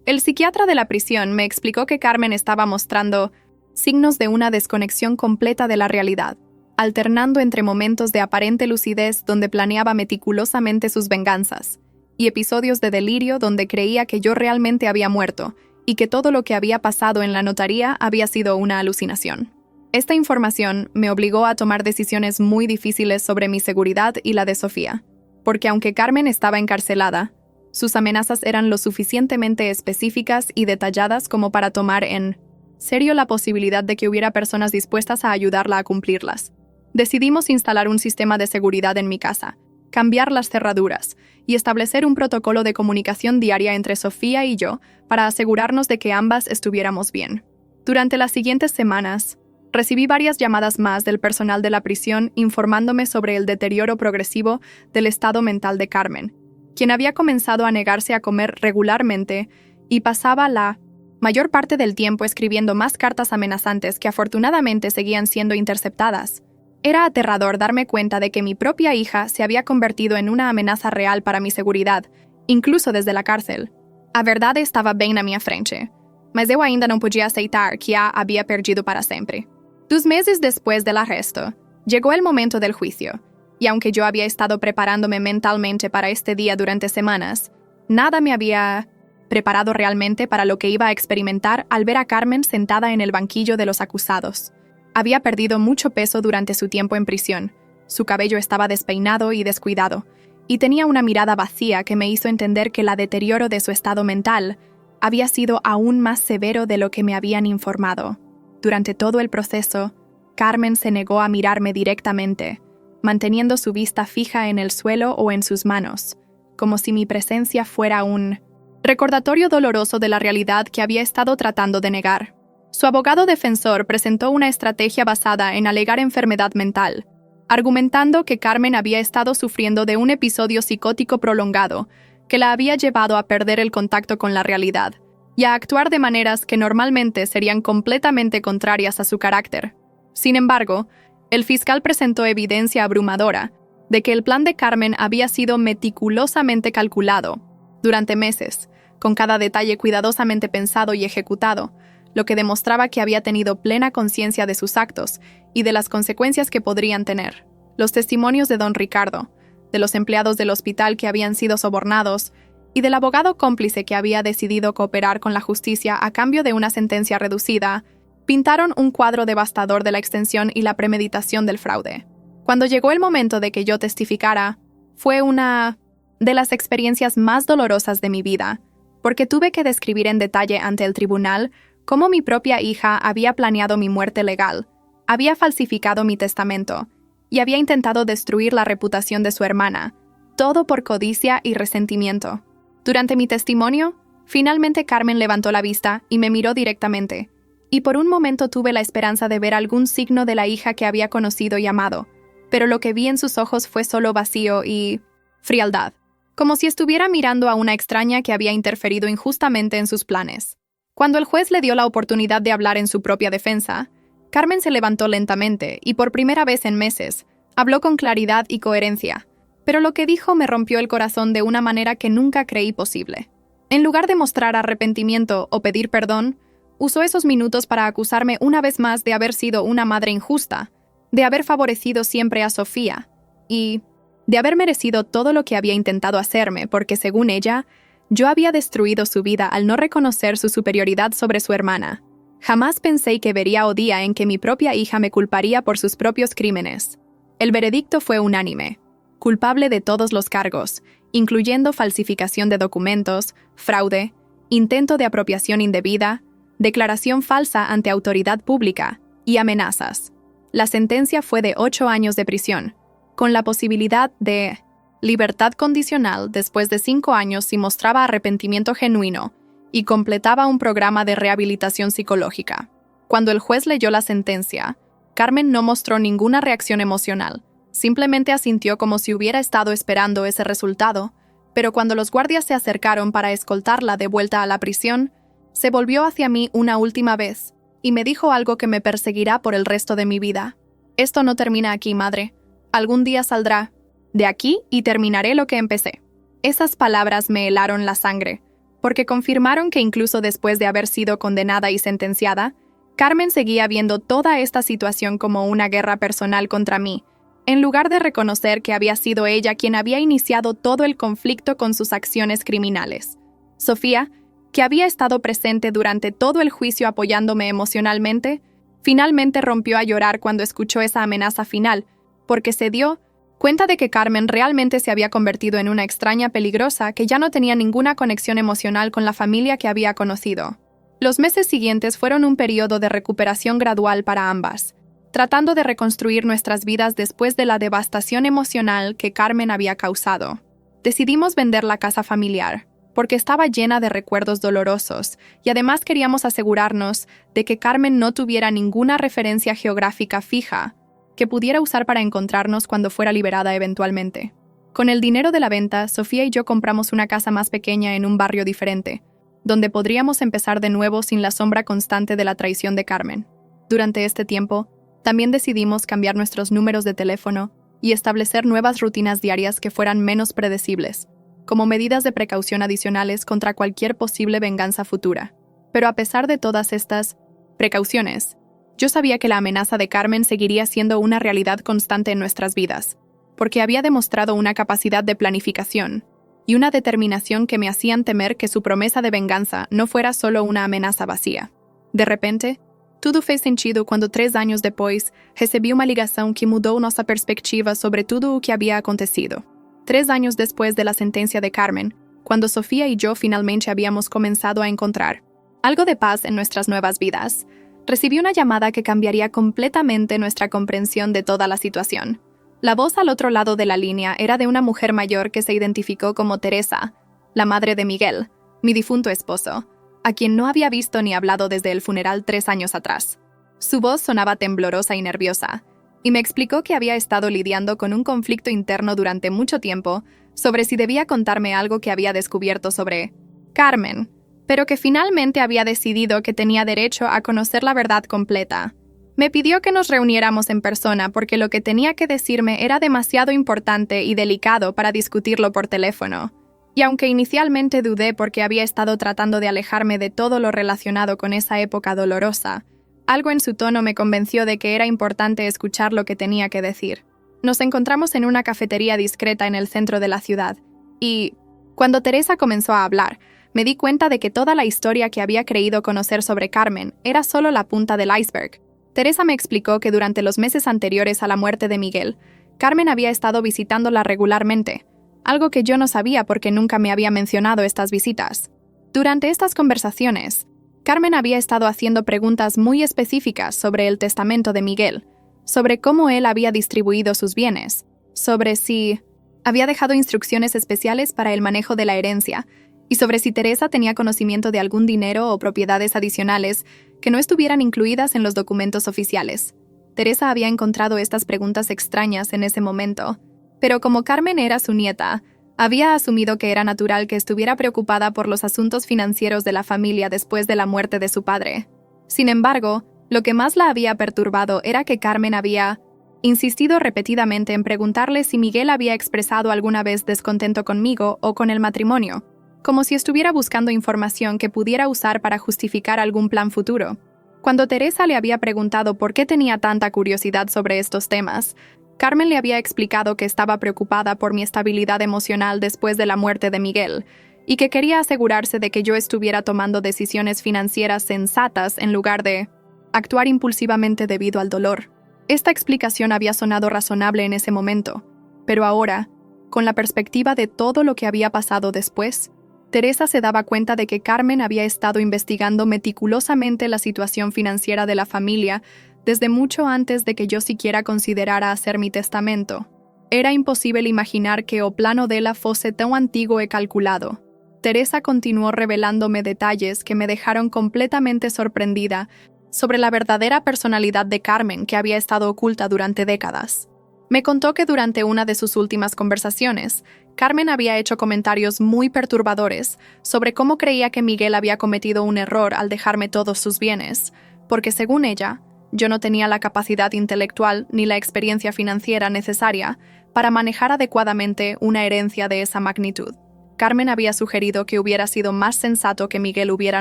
Speaker 1: El psiquiatra de la prisión me explicó que Carmen estaba mostrando signos de una desconexión completa de la realidad, alternando entre momentos de aparente lucidez donde planeaba meticulosamente sus venganzas, y episodios de delirio donde creía que yo realmente había muerto y que todo lo que había pasado en la notaría había sido una alucinación. Esta información me obligó a tomar decisiones muy difíciles sobre mi seguridad y la de Sofía, porque aunque Carmen estaba encarcelada, sus amenazas eran lo suficientemente específicas y detalladas como para tomar en serio la posibilidad de que hubiera personas dispuestas a ayudarla a cumplirlas. Decidimos instalar un sistema de seguridad en mi casa, cambiar las cerraduras y establecer un protocolo de comunicación diaria entre Sofía y yo para asegurarnos de que ambas estuviéramos bien. Durante las siguientes semanas, recibí varias llamadas más del personal de la prisión informándome sobre el deterioro progresivo del estado mental de Carmen, quien había comenzado a negarse a comer regularmente y pasaba la mayor parte del tiempo escribiendo más cartas amenazantes que afortunadamente seguían siendo interceptadas. Era aterrador darme cuenta de que mi propia hija se había convertido en una amenaza real para mi seguridad, incluso desde la cárcel. A verdade estava bem na minha frente, mas eu ainda não podia aceitar que a había perdido para sempre. 2 meses después del arresto, llegó el momento del juicio, y aunque yo había estado preparándome mentalmente para este día durante semanas, nada me había preparado realmente para lo que iba a experimentar al ver a Carmen sentada en el banquillo de los acusados. Había perdido mucho peso durante su tiempo en prisión, su cabello estaba despeinado y descuidado, y tenía una mirada vacía que me hizo entender que el deterioro de su estado mental había sido aún más severo de lo que me habían informado. Durante todo el proceso, Carmen se negó a mirarme directamente, manteniendo su vista fija en el suelo o en sus manos, como si mi presencia fuera un recordatorio doloroso de la realidad que había estado tratando de negar. Su abogado defensor presentó una estrategia basada en alegar enfermedad mental, argumentando que Carmen había estado sufriendo de un episodio psicótico prolongado que la había llevado a perder el contacto con la realidad y a actuar de maneras que normalmente serían completamente contrarias a su carácter. Sin embargo, el fiscal presentó evidencia abrumadora de que el plan de Carmen había sido meticulosamente calculado durante meses, con cada detalle cuidadosamente pensado y ejecutado, lo que demostraba que había tenido plena conciencia de sus actos y de las consecuencias que podrían tener. Los testimonios de don Ricardo, de los empleados del hospital que habían sido sobornados y del abogado cómplice que había decidido cooperar con la justicia a cambio de una sentencia reducida, pintaron un cuadro devastador de la extensión y la premeditación del fraude. Cuando llegó el momento de que yo testificara, fue una de las experiencias más dolorosas de mi vida, porque tuve que describir en detalle ante el tribunal cómo mi propia hija había planeado mi muerte legal, había falsificado mi testamento y había intentado destruir la reputación de su hermana, todo por codicia y resentimiento. Durante mi testimonio, finalmente Carmen levantó la vista y me miró directamente, y por un momento tuve la esperanza de ver algún signo de la hija que había conocido y amado, pero lo que vi en sus ojos fue solo vacío y frialdad, como si estuviera mirando a una extraña que había interferido injustamente en sus planes. Cuando el juez le dio la oportunidad de hablar en su propia defensa, Carmen se levantó lentamente y por primera vez en meses, habló con claridad y coherencia, pero lo que dijo me rompió el corazón de una manera que nunca creí posible. En lugar de mostrar arrepentimiento o pedir perdón, usó esos minutos para acusarme una vez más de haber sido una madre injusta, de haber favorecido siempre a Sofía y de haber merecido todo lo que había intentado hacerme porque, según ella, yo había destruido su vida al no reconocer su superioridad sobre su hermana. Jamás pensé que vería o día en que mi propia hija me culparía por sus propios crímenes. El veredicto fue unánime, culpable de todos los cargos, incluyendo falsificación de documentos, fraude, intento de apropiación indebida, declaración falsa ante autoridad pública y amenazas. La sentencia fue de 8 años de prisión, con la posibilidad de libertad condicional después de 5 años si mostraba arrepentimiento genuino y completaba un programa de rehabilitación psicológica. Cuando el juez leyó la sentencia, Carmen no mostró ninguna reacción emocional, simplemente asintió como si hubiera estado esperando ese resultado, pero cuando los guardias se acercaron para escoltarla de vuelta a la prisión, se volvió hacia mí una última vez y me dijo algo que me perseguirá por el resto de mi vida. Esto no termina aquí, madre. Algún día saldrá de aquí y terminaré lo que empecé. Esas palabras me helaron la sangre, porque confirmaron que incluso después de haber sido condenada y sentenciada, Carmen seguía viendo toda esta situación como una guerra personal contra mí, en lugar de reconocer que había sido ella quien había iniciado todo el conflicto con sus acciones criminales. Sofía, que había estado presente durante todo el juicio apoyándome emocionalmente, finalmente rompió a llorar cuando escuchó esa amenaza final, porque se dio cuenta de que Carmen realmente se había convertido en una extraña peligrosa que ya no tenía ninguna conexión emocional con la familia que había conocido. Los meses siguientes fueron un periodo de recuperación gradual para ambas, tratando de reconstruir nuestras vidas después de la devastación emocional que Carmen había causado. Decidimos vender la casa familiar, porque estaba llena de recuerdos dolorosos, y además queríamos asegurarnos de que Carmen no tuviera ninguna referencia geográfica fija que pudiera usar para encontrarnos cuando fuera liberada eventualmente. Con el dinero de la venta, Sofía y yo compramos una casa más pequeña en un barrio diferente, donde podríamos empezar de nuevo sin la sombra constante de la traición de Carmen. Durante este tiempo, también decidimos cambiar nuestros números de teléfono y establecer nuevas rutinas diarias que fueran menos predecibles, como medidas de precaución adicionales contra cualquier posible venganza futura. Pero a pesar de todas estas precauciones, yo sabía que la amenaza de Carmen seguiría siendo una realidad constante en nuestras vidas, porque había demostrado una capacidad de planificación y una determinación que me hacían temer que su promesa de venganza no fuera solo una amenaza vacía. De repente, Tudo fez sentido quando 3 anos depois recebi uma ligação que mudou nossa perspectiva sobre tudo o que havia acontecido. 3 anos depois da sentença de Carmen, quando Sofía y yo finalmente habíamos comenzado a encontrar algo de paz en nuestras nuevas vidas, recibí una llamada que cambiaría completamente nuestra comprensión de toda la situación. La voz al otro lado de la línea era de una mujer mayor que se identificó como Teresa, la madre de Miguel, mi difunto esposo, a quien no había visto ni hablado desde el funeral 3 años atrás. Su voz sonaba temblorosa y nerviosa, y me explicó que había estado lidiando con un conflicto interno durante mucho tiempo sobre si debía contarme algo que había descubierto sobre Carmen, pero que finalmente había decidido que tenía derecho a conocer la verdad completa. Me pidió que nos reuniéramos en persona porque lo que tenía que decirme era demasiado importante y delicado para discutirlo por teléfono. Y aunque inicialmente dudé porque había estado tratando de alejarme de todo lo relacionado con esa época dolorosa, algo en su tono me convenció de que era importante escuchar lo que tenía que decir. Nos encontramos en una cafetería discreta en el centro de la ciudad, y cuando Teresa comenzó a hablar, me di cuenta de que toda la historia que había creído conocer sobre Carmen era solo la punta del iceberg. Teresa me explicó que durante los meses anteriores a la muerte de Miguel, Carmen había estado visitándola regularmente, algo que yo no sabía porque nunca me había mencionado estas visitas. Durante estas conversaciones, Carmen había estado haciendo preguntas muy específicas sobre el testamento de Miguel, sobre cómo él había distribuido sus bienes, sobre si había dejado instrucciones especiales para el manejo de la herencia, y sobre si Teresa tenía conocimiento de algún dinero o propiedades adicionales que no estuvieran incluidas en los documentos oficiales. Teresa había encontrado estas preguntas extrañas en ese momento, pero como Carmen era su nieta, había asumido que era natural que estuviera preocupada por los asuntos financieros de la familia después de la muerte de su padre. Sin embargo, lo que más la había perturbado era que Carmen había insistido repetidamente en preguntarle si Miguel había expresado alguna vez descontento conmigo o con el matrimonio, como si estuviera buscando información que pudiera usar para justificar algún plan futuro. Cuando Teresa le había preguntado por qué tenía tanta curiosidad sobre estos temas, Carmen le había explicado que estaba preocupada por mi estabilidad emocional después de la muerte de Miguel y que quería asegurarse de que yo estuviera tomando decisiones financieras sensatas en lugar de actuar impulsivamente debido al dolor. Esta explicación había sonado razonable en ese momento, pero ahora, con la perspectiva de todo lo que había pasado después, Teresa se daba cuenta de que Carmen había estado investigando meticulosamente la situación financiera de la familia desde mucho antes de que yo siquiera considerara hacer mi testamento. Era imposible imaginar que o plano dela fosse tan antiguo e calculado. Teresa continuó revelándome detalles que me dejaron completamente sorprendida sobre la verdadera personalidad de Carmen que había estado oculta durante décadas. Me contó que durante una de sus últimas conversaciones, Carmen había hecho comentarios muy perturbadores sobre cómo creía que Miguel había cometido un error al dejarme todos sus bienes, porque según ella, yo no tenía la capacidad intelectual ni la experiencia financiera necesaria para manejar adecuadamente una herencia de esa magnitud. Carmen había sugerido que hubiera sido más sensato que Miguel hubiera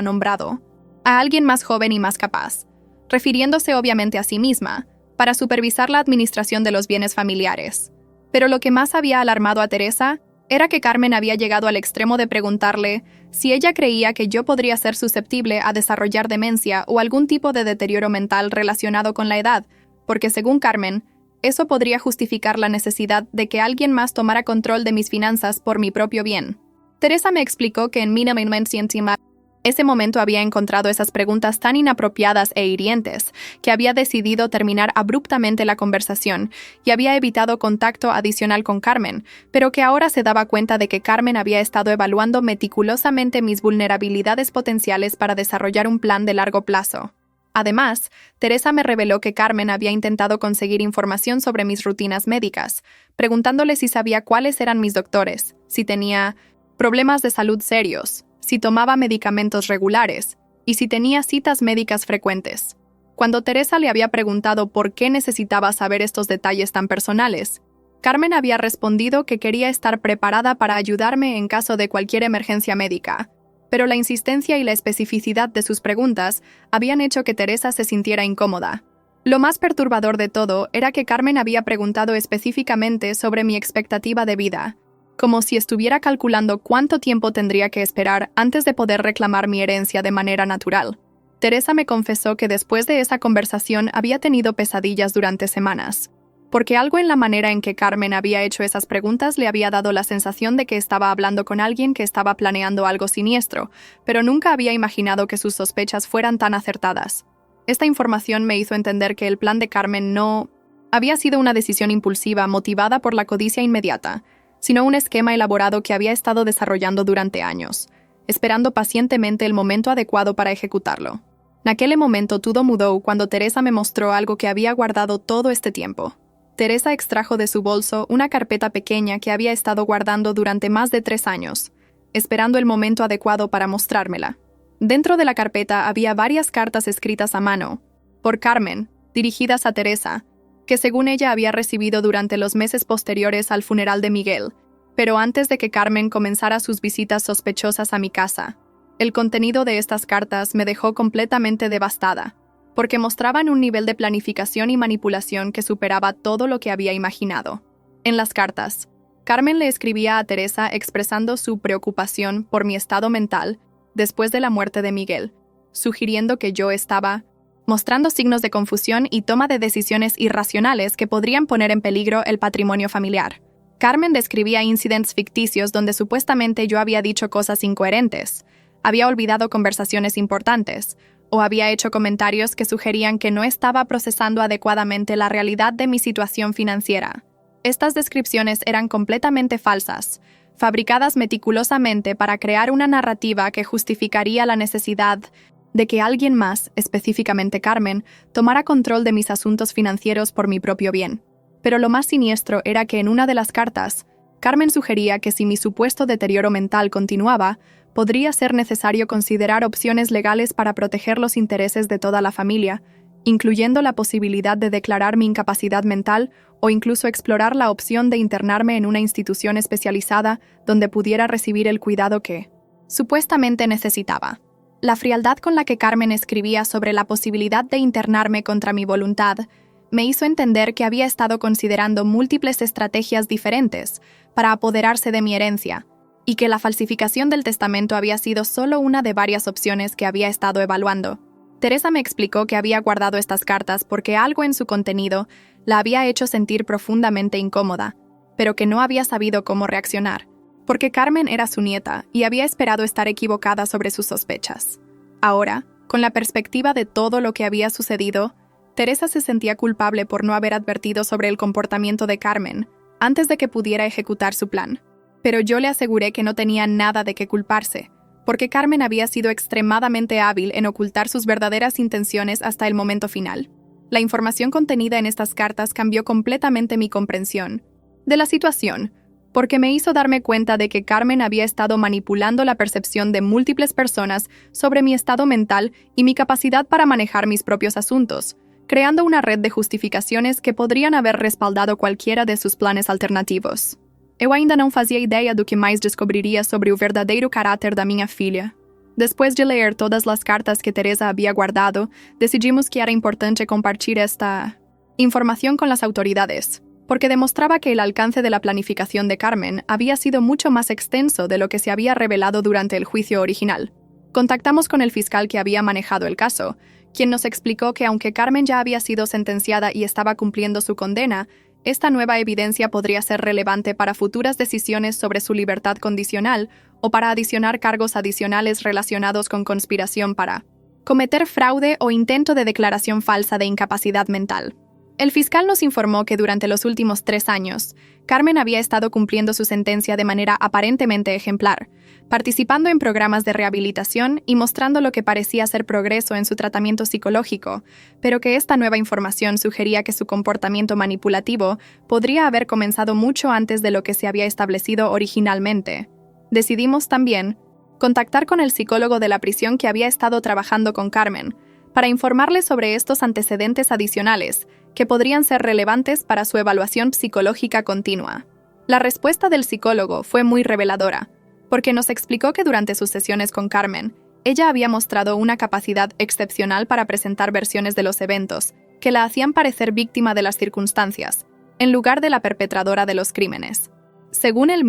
Speaker 1: nombrado a alguien más joven y más capaz, refiriéndose obviamente a sí misma, para supervisar la administración de los bienes familiares. Pero lo que más había alarmado a Teresa era que Carmen había llegado al extremo de preguntarle si ella creía que yo podría ser susceptible a desarrollar demencia o algún tipo de deterioro mental relacionado con la edad, porque según Carmen, eso podría justificar la necesidad de que alguien más tomara control de mis finanzas por mi propio bien. Teresa me explicó que en ese momento había encontrado esas preguntas tan inapropiadas e hirientes que había decidido terminar abruptamente la conversación y había evitado contacto adicional con Carmen, pero que ahora se daba cuenta de que Carmen había estado evaluando meticulosamente mis vulnerabilidades potenciales para desarrollar un plan de largo plazo. Además, Teresa me reveló que Carmen había intentado conseguir información sobre mis rutinas médicas, preguntándole si sabía cuáles eran mis doctores, si tenía problemas de salud serios, si tomaba medicamentos regulares y si tenía citas médicas frecuentes. Cuando Teresa le había preguntado por qué necesitaba saber estos detalles tan personales, Carmen había respondido que quería estar preparada para ayudarme en caso de cualquier emergencia médica, pero la insistencia y la especificidad de sus preguntas habían hecho que Teresa se sintiera incómoda. Lo más perturbador de todo era que Carmen había preguntado específicamente sobre mi expectativa de vida, como si estuviera calculando cuánto tiempo tendría que esperar antes de poder reclamar mi herencia de manera natural. Teresa me confesó que después de esa conversación había tenido pesadillas durante semanas, porque algo en la manera en que Carmen había hecho esas preguntas le había dado la sensación de que estaba hablando con alguien que estaba planeando algo siniestro, pero nunca había imaginado que sus sospechas fueran tan acertadas. Esta información me hizo entender que el plan de Carmen no había sido una decisión impulsiva motivada por la codicia inmediata, sino un esquema elaborado que había estado desarrollando durante años, esperando pacientemente el momento adecuado para ejecutarlo. En aquel momento todo mudó cuando Teresa me mostró algo que había guardado todo este tiempo. Teresa extrajo de su bolso una carpeta pequeña que había estado guardando durante más de 3 años, esperando el momento adecuado para mostrármela. Dentro de la carpeta había varias cartas escritas a mano, por Carmen, dirigidas a Teresa, que según ella había recibido durante los meses posteriores al funeral de Miguel, pero antes de que Carmen comenzara sus visitas sospechosas a mi casa. El contenido de estas cartas me dejó completamente devastada, porque mostraban un nivel de planificación y manipulación que superaba todo lo que había imaginado. En las cartas, Carmen le escribía a Teresa expresando su preocupación por mi estado mental después de la muerte de Miguel, sugiriendo que yo estaba mostrando signos de confusión y toma de decisiones irracionales que podrían poner en peligro el patrimonio familiar. Carmen describía incidentes ficticios donde supuestamente yo había dicho cosas incoherentes, había olvidado conversaciones importantes, o había hecho comentarios que sugerían que no estaba procesando adecuadamente la realidad de mi situación financiera. Estas descripciones eran completamente falsas, fabricadas meticulosamente para crear una narrativa que justificaría la necesidad de que alguien más, específicamente Carmen, tomara control de mis asuntos financieros por mi propio bien. Pero lo más siniestro era que en una de las cartas, Carmen sugería que si mi supuesto deterioro mental continuaba, podría ser necesario considerar opciones legales para proteger los intereses de toda la familia, incluyendo la posibilidad de declarar mi incapacidad mental o incluso explorar la opción de internarme en una institución especializada donde pudiera recibir el cuidado que, supuestamente, necesitaba. La frialdad con la que Carmen escribía sobre la posibilidad de internarme contra mi voluntad me hizo entender que había estado considerando múltiples estrategias diferentes para apoderarse de mi herencia, y que la falsificación del testamento había sido solo una de varias opciones que había estado evaluando. Teresa me explicó que había guardado estas cartas porque algo en su contenido la había hecho sentir profundamente incómoda, pero que no había sabido cómo reaccionar, porque Carmen era su nieta y había esperado estar equivocada sobre sus sospechas. Ahora, con la perspectiva de todo lo que había sucedido, Teresa se sentía culpable por no haber advertido sobre el comportamiento de Carmen antes de que pudiera ejecutar su plan. Pero yo le aseguré que no tenía nada de qué culparse, porque Carmen había sido extremadamente hábil en ocultar sus verdaderas intenciones hasta el momento final. La información contenida en estas cartas cambió completamente mi comprensión de la situación, porque me hizo darme cuenta de que Carmen había estado manipulando la percepción de múltiples personas sobre mi estado mental y mi capacidad para manejar mis propios asuntos, creando una red de justificaciones que podrían haber respaldado cualquiera de sus planes alternativos. Eu ainda não fazia ideia do que mais descobriria sobre o verdadeiro caráter da minha filha. Después de leer todas las cartas que Teresa había guardado, decidimos que era importante compartir esta información con las autoridades, porque demostraba que el alcance de la planificación de Carmen había sido mucho más extenso de lo que se había revelado durante el juicio original. Contactamos con el fiscal que había manejado el caso, quien nos explicó que aunque Carmen ya había sido sentenciada y estaba cumpliendo su condena, esta nueva evidencia podría ser relevante para futuras decisiones sobre su libertad condicional o para adicionar cargos adicionales relacionados con conspiración para cometer fraude o intento de declaración falsa de incapacidad mental. El fiscal nos informó que durante los últimos 3 años, Carmen había estado cumpliendo su sentencia de manera aparentemente ejemplar, participando en programas de rehabilitación y mostrando lo que parecía ser progreso en su tratamiento psicológico, pero que esta nueva información sugería que su comportamiento manipulativo podría haber comenzado mucho antes de lo que se había establecido originalmente. Decidimos también contactar con el psicólogo de la prisión que había estado trabajando con Carmen, para informarle sobre estos antecedentes adicionales que podrían ser relevantes para su evaluación psicológica continua. La respuesta del psicólogo fue muy reveladora, porque nos explicó que durante sus sesiones con Carmen, ella había mostrado una capacidad excepcional para presentar versiones de los eventos que la hacían parecer víctima de las circunstancias, en lugar de la perpetradora de los crímenes. Según el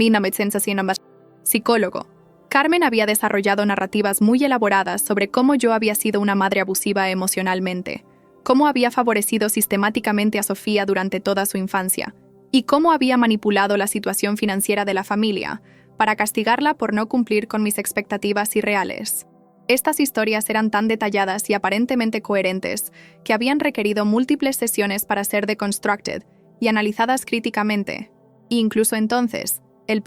Speaker 1: psicólogo, Carmen había desarrollado narrativas muy elaboradas sobre cómo yo había sido una madre abusiva emocionalmente, cómo había favorecido sistemáticamente a Sofía durante toda su infancia, y cómo había manipulado la situación financiera de la familia para castigarla por no cumplir con mis expectativas irreales. Estas historias eran tan detalladas y aparentemente coherentes que habían requerido múltiples sesiones para ser deconstructed y analizadas críticamente. E incluso entonces, el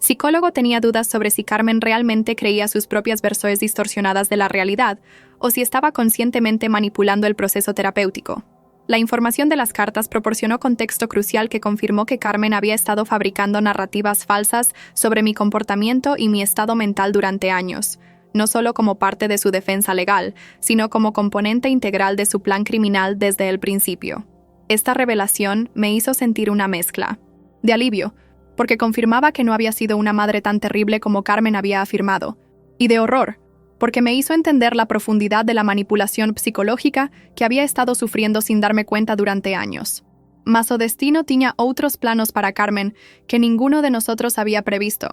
Speaker 1: psicólogo tenía dudas sobre si Carmen realmente creía sus propias versiones distorsionadas de la realidad o si estaba conscientemente manipulando el proceso terapéutico. La información de las cartas proporcionó contexto crucial que confirmó que Carmen había estado fabricando narrativas falsas sobre mi comportamiento y mi estado mental durante años, no solo como parte de su defensa legal, sino como componente integral de su plan criminal desde el principio. Esta revelación me hizo sentir una mezcla de alivio, porque confirmaba que no había sido una madre tan terrible como Carmen había afirmado, y de horror, porque me hizo entender la profundidad de la manipulación psicológica que había estado sufriendo sin darme cuenta durante años. Mas o destino tenía otros planos para Carmen que ninguno de nosotros había previsto.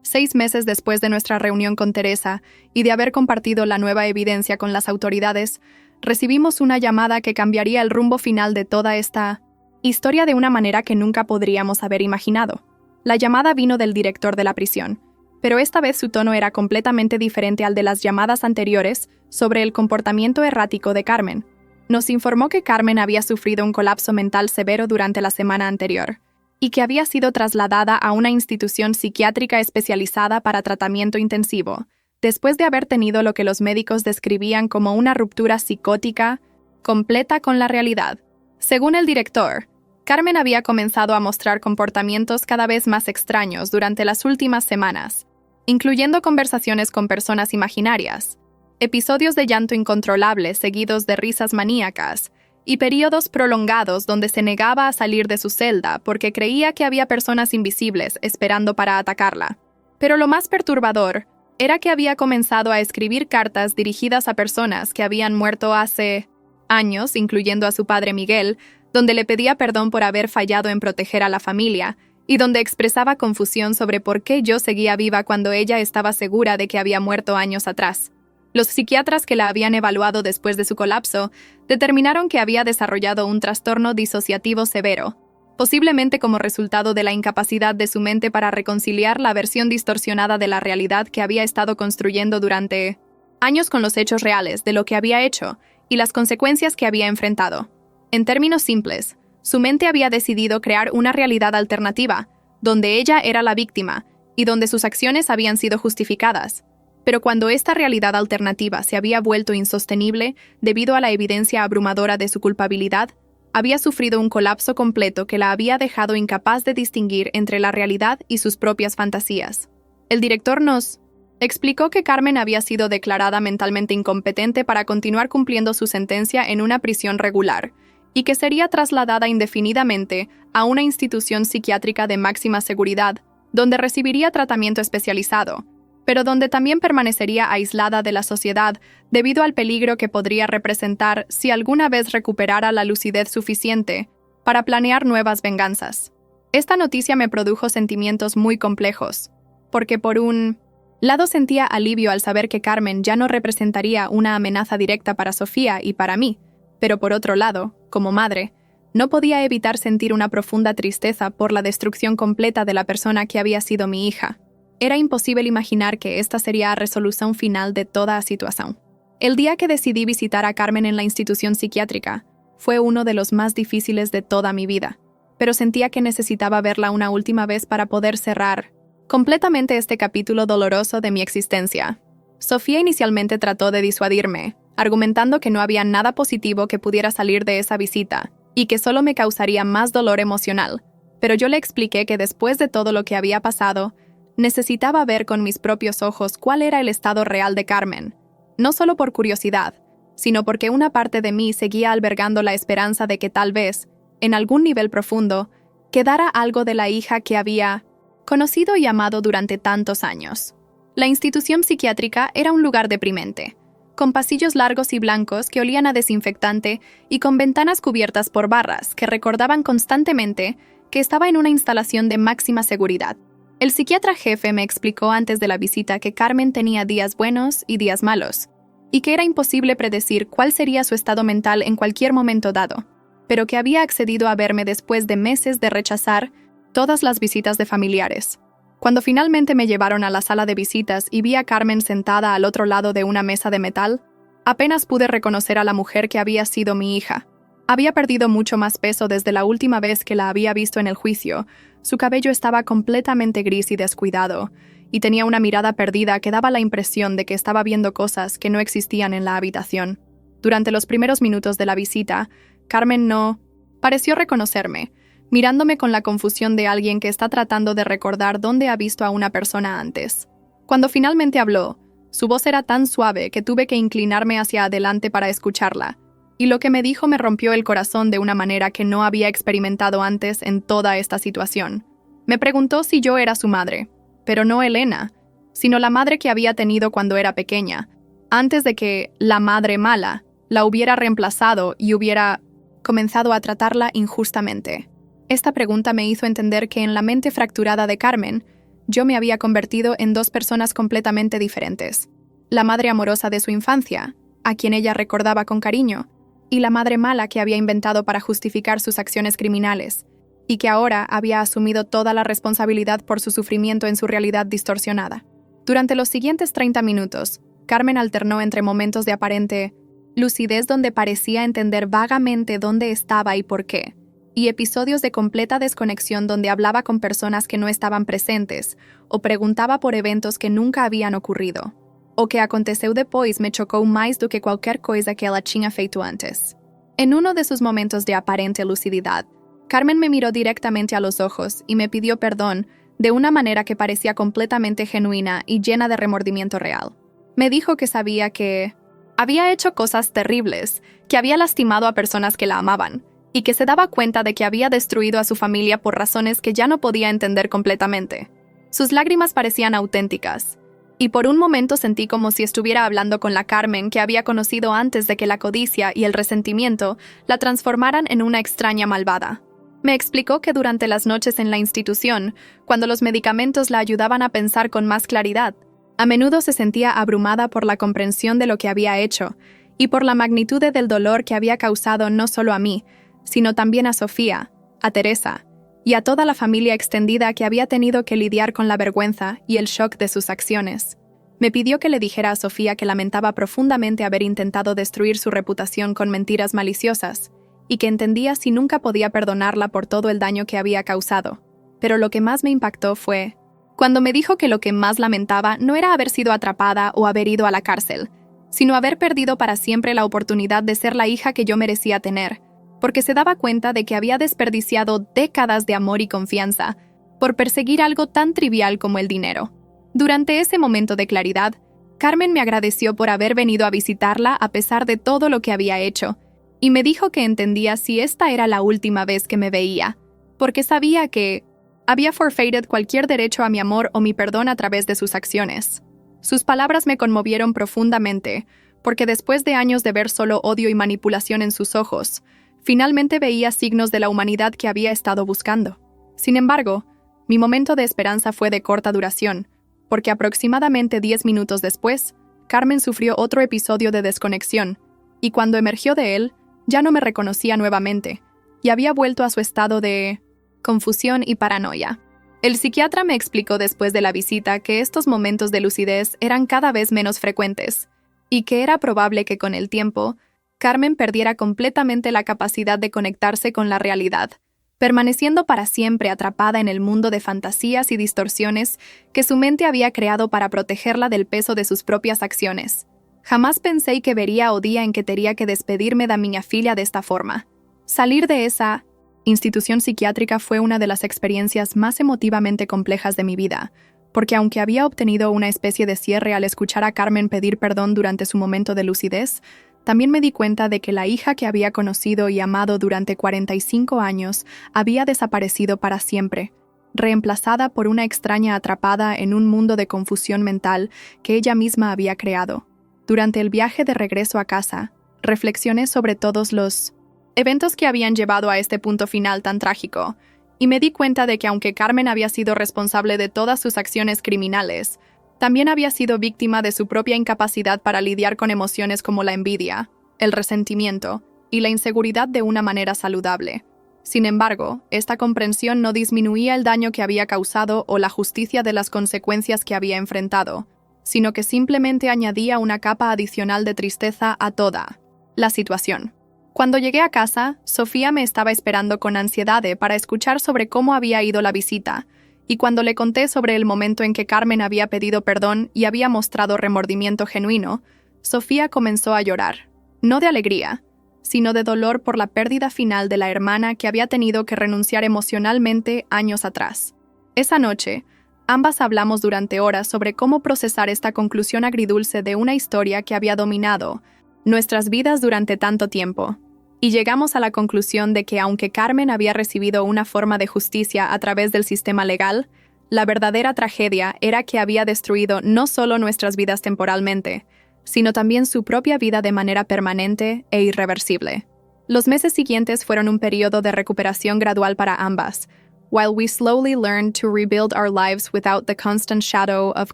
Speaker 1: 6 meses después de nuestra reunión con Teresa y de haber compartido la nueva evidencia con las autoridades, recibimos una llamada que cambiaría el rumbo final de toda esta historia de una manera que nunca podríamos haber imaginado. La llamada vino del director de la prisión, pero esta vez su tono era completamente diferente al de las llamadas anteriores sobre el comportamiento errático de Carmen. Nos informó que Carmen había sufrido un colapso mental severo durante la semana anterior y que había sido trasladada a una institución psiquiátrica especializada para tratamiento intensivo, después de haber tenido lo que los médicos describían como una ruptura psicótica completa con la realidad. Según el director, Carmen había comenzado a mostrar comportamientos cada vez más extraños durante las últimas semanas, incluyendo conversaciones con personas imaginarias, episodios de llanto incontrolable seguidos de risas maníacas y periodos prolongados donde se negaba a salir de su celda porque creía que había personas invisibles esperando para atacarla. Pero lo más perturbador era que había comenzado a escribir cartas dirigidas a personas que habían muerto hace años, incluyendo a su padre Miguel, donde le pedía perdón por haber fallado en proteger a la familia, y donde expresaba confusión sobre por qué yo seguía viva cuando ella estaba segura de que había muerto años atrás. Los psiquiatras que la habían evaluado después de su colapso determinaron que había desarrollado un trastorno disociativo severo, posiblemente como resultado de la incapacidad de su mente para reconciliar la versión distorsionada de la realidad que había estado construyendo durante años con los hechos reales de lo que había hecho y las consecuencias que había enfrentado. En términos simples, su mente había decidido crear una realidad alternativa, donde ella era la víctima y donde sus acciones habían sido justificadas. Pero cuando esta realidad alternativa se había vuelto insostenible debido a la evidencia abrumadora de su culpabilidad, había sufrido un colapso completo que la había dejado incapaz de distinguir entre la realidad y sus propias fantasías. El director nos explicó que Carmen había sido declarada mentalmente incompetente para continuar cumpliendo su sentencia en una prisión regular, y que sería trasladada indefinidamente a una institución psiquiátrica de máxima seguridad, donde recibiría tratamiento especializado, pero donde también permanecería aislada de la sociedad debido al peligro que podría representar si alguna vez recuperara la lucidez suficiente para planear nuevas venganzas. Esta noticia me produjo sentimientos muy complejos, porque por un lado sentía alivio al saber que Carmen ya no representaría una amenaza directa para Sofía y para mí, pero por otro lado, como madre, no podía evitar sentir una profunda tristeza por la destrucción completa de la persona que había sido mi hija. Era imposible imaginar que esta sería la resolución final de toda la situación. El día que decidí visitar a Carmen en la institución psiquiátrica fue uno de los más difíciles de toda mi vida, pero sentía que necesitaba verla una última vez para poder cerrar completamente este capítulo doloroso de mi existencia. Sofía inicialmente trató de disuadirme, argumentando que no había nada positivo que pudiera salir de esa visita y que solo me causaría más dolor emocional, pero yo le expliqué que después de todo lo que había pasado, necesitaba ver con mis propios ojos cuál era el estado real de Carmen, no solo por curiosidad, sino porque una parte de mí seguía albergando la esperanza de que tal vez, en algún nivel profundo, quedara algo de la hija que había conocido y amado durante tantos años. La institución psiquiátrica era un lugar deprimente, con pasillos largos y blancos que olían a desinfectante y con ventanas cubiertas por barras que recordaban constantemente que estaba en una instalación de máxima seguridad. El psiquiatra jefe me explicó antes de la visita que Carmen tenía días buenos y días malos, y que era imposible predecir cuál sería su estado mental en cualquier momento dado, pero que había accedido a verme después de meses de rechazar todas las visitas de familiares. Cuando finalmente me llevaron a la sala de visitas y vi a Carmen sentada al otro lado de una mesa de metal, apenas pude reconocer a la mujer que había sido mi hija. Había perdido mucho más peso desde la última vez que la había visto en el juicio. Su cabello estaba completamente gris y descuidado, y tenía una mirada perdida que daba la impresión de que estaba viendo cosas que no existían en la habitación. Durante los primeros minutos de la visita, Carmen no pareció reconocerme, mirándome con la confusión de alguien que está tratando de recordar dónde ha visto a una persona antes. Cuando finalmente habló, su voz era tan suave que tuve que inclinarme hacia adelante para escucharla, y lo que me dijo me rompió el corazón de una manera que no había experimentado antes en toda esta situación. Me preguntó si yo era su madre, pero no Elena, sino la madre que había tenido cuando era pequeña, antes de que la madre mala la hubiera reemplazado y hubiera comenzado a tratarla injustamente. Esta pregunta me hizo entender que en la mente fracturada de Carmen, yo me había convertido en dos personas completamente diferentes. La madre amorosa de su infancia, a quien ella recordaba con cariño, y la madre mala que había inventado para justificar sus acciones criminales, y que ahora había asumido toda la responsabilidad por su sufrimiento en su realidad distorsionada. Durante los siguientes 30 minutos, Carmen alternó entre momentos de aparente lucidez donde parecía entender vagamente dónde estaba y por qué, y episodios de completa desconexión donde hablaba con personas que no estaban presentes o preguntaba por eventos que nunca habían ocurrido. O que aconteceu depois me chocou mais do que qualquer coisa que ela tinha feito antes. En uno de sus momentos de aparente lucididad, Carmen me miró directamente a los ojos y me pidió perdón de una manera que parecía completamente genuina y llena de remordimiento real. Me dijo que sabía que había hecho cosas terribles, que había lastimado a personas que la amaban, y que se daba cuenta de que había destruido a su familia por razones que ya no podía entender completamente. Sus lágrimas parecían auténticas, y por un momento sentí como si estuviera hablando con la Carmen que había conocido antes de que la codicia y el resentimiento la transformaran en una extraña malvada. Me explicó que durante las noches en la institución, cuando los medicamentos la ayudaban a pensar con más claridad, a menudo se sentía abrumada por la comprensión de lo que había hecho y por la magnitud del dolor que había causado no solo a mí, sino también a Sofía, a Teresa y a toda la familia extendida que había tenido que lidiar con la vergüenza y el shock de sus acciones. Me pidió que le dijera a Sofía que lamentaba profundamente haber intentado destruir su reputación con mentiras maliciosas y que entendía si nunca podía perdonarla por todo el daño que había causado. Pero lo que más me impactó fue cuando me dijo que lo que más lamentaba no era haber sido atrapada o haber ido a la cárcel, sino haber perdido para siempre la oportunidad de ser la hija que yo merecía tener, porque se daba cuenta de que había desperdiciado décadas de amor y confianza por perseguir algo tan trivial como el dinero. Durante ese momento de claridad, Carmen me agradeció por haber venido a visitarla a pesar de todo lo que había hecho, y me dijo que entendía si esta era la última vez que me veía, porque sabía que había forfeited cualquier derecho a mi amor o mi perdón a través de sus acciones. Sus palabras me conmovieron profundamente, porque después de años de ver solo odio y manipulación en sus ojos, finalmente veía signos de la humanidad que había estado buscando. Sin embargo, mi momento de esperanza fue de corta duración, porque aproximadamente 10 minutos después, Carmen sufrió otro episodio de desconexión, y cuando emergió de él, ya no me reconocía nuevamente, y había vuelto a su estado de confusión y paranoia. El psiquiatra me explicó después de la visita que estos momentos de lucidez eran cada vez menos frecuentes, y que era probable que con el tiempo, Carmen perdiera completamente la capacidad de conectarse con la realidad, permaneciendo para siempre atrapada en el mundo de fantasías y distorsiones que su mente había creado para protegerla del peso de sus propias acciones. Jamás pensé que vería o día en que tenía que despedirme de mi filla de esta forma. Salir de esa institución psiquiátrica fue una de las experiencias más emotivamente complejas de mi vida, porque aunque había obtenido una especie de cierre al escuchar a Carmen pedir perdón durante su momento de lucidez, también me di cuenta de que la hija que había conocido y amado durante 45 años había desaparecido para siempre, reemplazada por una extraña atrapada en un mundo de confusión mental que ella misma había creado. Durante el viaje de regreso a casa, reflexioné sobre todos los eventos que habían llevado a este punto final tan trágico, y me di cuenta de que aunque Carmen había sido responsable de todas sus acciones criminales, también había sido víctima de su propia incapacidad para lidiar con emociones como la envidia, el resentimiento y la inseguridad de una manera saludable. Sin embargo, esta comprensión no disminuía el daño que había causado o la justicia de las consecuencias que había enfrentado, sino que simplemente añadía una capa adicional de tristeza a toda la situación. Cuando llegué a casa, Sofía me estaba esperando con ansiedad para escuchar sobre cómo había ido la visita, y cuando le conté sobre el momento en que Carmen había pedido perdón y había mostrado remordimiento genuino, Sofía comenzó a llorar, no de alegría, sino de dolor por la pérdida final de la hermana que había tenido que renunciar emocionalmente años atrás. Esa noche, ambas hablamos durante horas sobre cómo procesar esta conclusión agridulce de una historia que había dominado nuestras vidas durante tanto tiempo, y llegamos a la conclusión de que aunque Carmen había recibido una forma de justicia a través del sistema legal, la verdadera tragedia era que había destruido no solo nuestras vidas temporalmente, sino también su propia vida de manera permanente e irreversible. Los meses siguientes fueron un periodo de recuperación gradual para ambas, while we slowly learned to rebuild our lives without the constant shadow of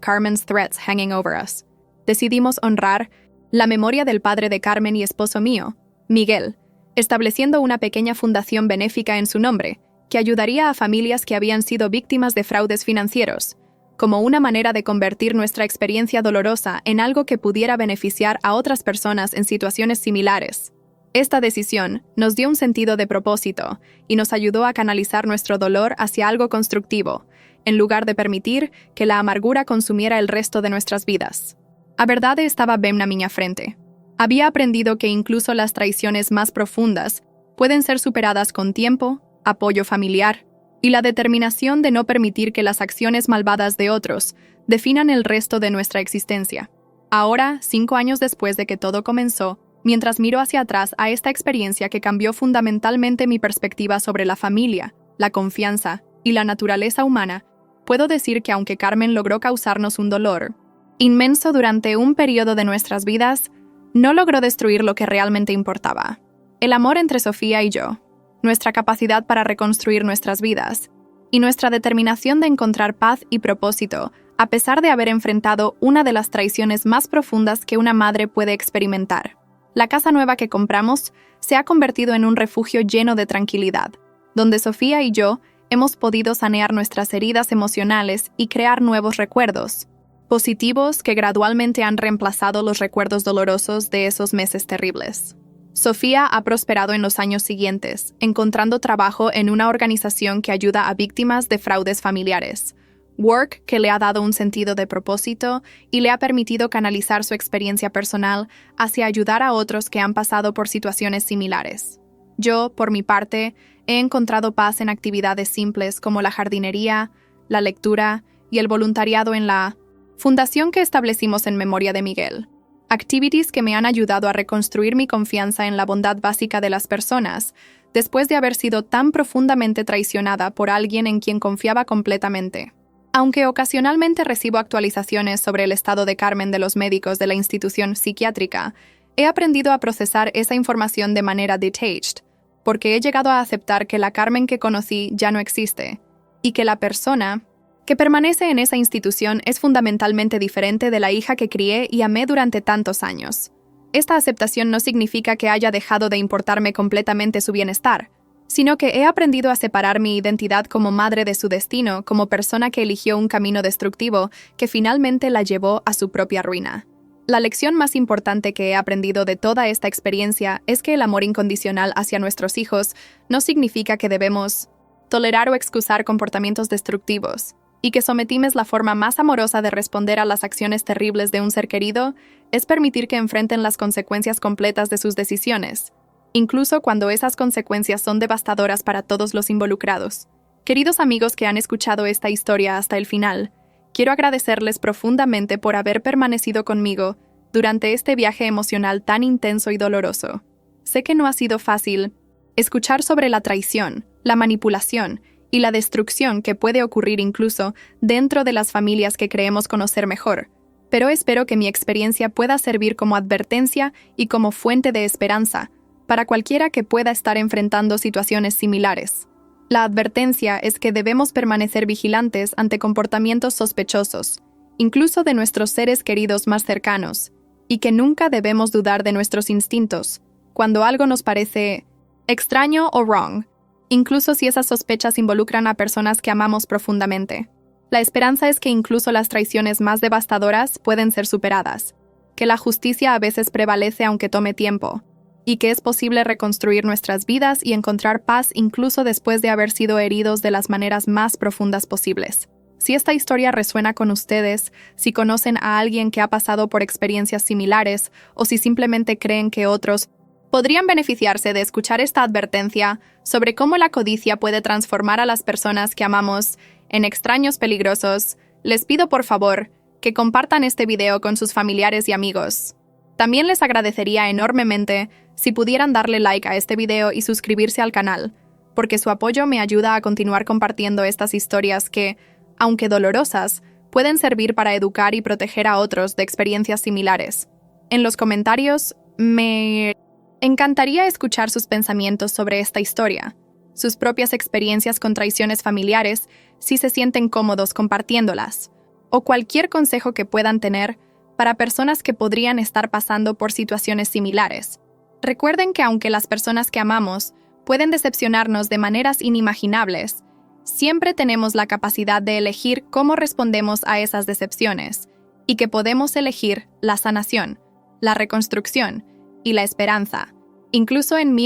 Speaker 1: Carmen's threats hanging over us. Decidimos honrar la memoria del padre de Carmen y esposo mío, Miguel, estableciendo una pequeña fundación benéfica en su nombre, que ayudaría a familias que habían sido víctimas de fraudes financieros, como una manera de convertir nuestra experiencia dolorosa en algo que pudiera beneficiar a otras personas en situaciones similares. Esta decisión nos dio un sentido de propósito y nos ayudó a canalizar nuestro dolor hacia algo constructivo, en lugar de permitir que la amargura consumiera el resto de nuestras vidas. A verdade estaba bem na minha frente. Había aprendido que incluso las traiciones más profundas pueden ser superadas con tiempo, apoyo familiar y la determinación de no permitir que las acciones malvadas de otros definan el resto de nuestra existencia. Ahora, 5 años después de que todo comenzó, mientras miro hacia atrás a esta experiencia que cambió fundamentalmente mi perspectiva sobre la familia, la confianza y la naturaleza humana, puedo decir que aunque Carmen logró causarnos un dolor inmenso durante un periodo de nuestras vidas, no logró destruir lo que realmente importaba: el amor entre Sofía y yo, nuestra capacidad para reconstruir nuestras vidas, y nuestra determinación de encontrar paz y propósito, a pesar de haber enfrentado una de las traiciones más profundas que una madre puede experimentar. La casa nueva que compramos se ha convertido en un refugio lleno de tranquilidad, donde Sofía y yo hemos podido sanear nuestras heridas emocionales y crear nuevos recuerdos positivos que gradualmente han reemplazado los recuerdos dolorosos de esos meses terribles. Sofía ha prosperado en los años siguientes, encontrando trabajo en una organización que ayuda a víctimas de fraudes familiares, work que le ha dado un sentido de propósito y le ha permitido canalizar su experiencia personal hacia ayudar a otros que han pasado por situaciones similares. Yo, por mi parte, he encontrado paz en actividades simples como la jardinería, la lectura y el voluntariado en la fundación que establecimos en memoria de Miguel. Activities que me han ayudado a reconstruir mi confianza en la bondad básica de las personas, después de haber sido tan profundamente traicionada por alguien en quien confiaba completamente. Aunque ocasionalmente recibo actualizaciones sobre el estado de Carmen de los médicos de la institución psiquiátrica, he aprendido a procesar esa información de manera detached, porque he llegado a aceptar que la Carmen que conocí ya no existe, y que la persona que permanece en esa institución es fundamentalmente diferente de la hija que crié y amé durante tantos años. Esta aceptación no significa que haya dejado de importarme completamente su bienestar, sino que he aprendido a separar mi identidad como madre de su destino, como persona que eligió un camino destructivo que finalmente la llevó a su propia ruina. La lección más importante que he aprendido de toda esta experiencia es que el amor incondicional hacia nuestros hijos no significa que debemos tolerar o excusar comportamientos destructivos, y que sometimos la forma más amorosa de responder a las acciones terribles de un ser querido es permitir que enfrenten las consecuencias completas de sus decisiones, incluso cuando esas consecuencias son devastadoras para todos los involucrados. Queridos amigos que han escuchado esta historia hasta el final, quiero agradecerles profundamente por haber permanecido conmigo durante este viaje emocional tan intenso y doloroso. Sé que no ha sido fácil escuchar sobre la traición, la manipulación y la destrucción que puede ocurrir incluso dentro de las familias que creemos conocer mejor, pero espero que mi experiencia pueda servir como advertencia y como fuente de esperanza para cualquiera que pueda estar enfrentando situaciones similares. La advertencia es que debemos permanecer vigilantes ante comportamientos sospechosos, incluso de nuestros seres queridos más cercanos, y que nunca debemos dudar de nuestros instintos cuando algo nos parece extraño o wrong, incluso si esas sospechas involucran a personas que amamos profundamente. La esperanza es que incluso las traiciones más devastadoras pueden ser superadas, que la justicia a veces prevalece aunque tome tiempo, y que es posible reconstruir nuestras vidas y encontrar paz incluso después de haber sido heridos de las maneras más profundas posibles. Si esta historia resuena con ustedes, si conocen a alguien que ha pasado por experiencias similares, o si simplemente creen que otros podrían beneficiarse de escuchar esta advertencia sobre cómo la codicia puede transformar a las personas que amamos en extraños peligrosos, les pido por favor que compartan este video con sus familiares y amigos. También les agradecería enormemente si pudieran darle like a este video y suscribirse al canal, porque su apoyo me ayuda a continuar compartiendo estas historias que, aunque dolorosas, pueden servir para educar y proteger a otros de experiencias similares. En los comentarios, me encantaría escuchar sus pensamientos sobre esta historia, sus propias experiencias con traiciones familiares, si se sienten cómodos compartiéndolas, o cualquier consejo que puedan tener para personas que podrían estar pasando por situaciones similares. Recuerden que aunque las personas que amamos pueden decepcionarnos de maneras inimaginables, siempre tenemos la capacidad de elegir cómo respondemos a esas decepciones, y que podemos elegir la sanación, la reconstrucción y la esperanza, incluso en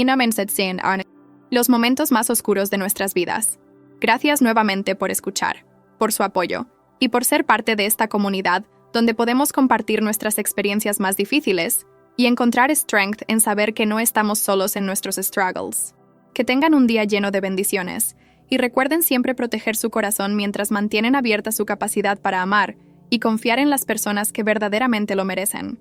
Speaker 1: los momentos más oscuros de nuestras vidas. Gracias nuevamente por escuchar, por su apoyo y por ser parte de esta comunidad donde podemos compartir nuestras experiencias más difíciles y encontrar strength en saber que no estamos solos en nuestros struggles. Que tengan un día lleno de bendiciones y recuerden siempre proteger su corazón mientras mantienen abierta su capacidad para amar y confiar en las personas que verdaderamente lo merecen.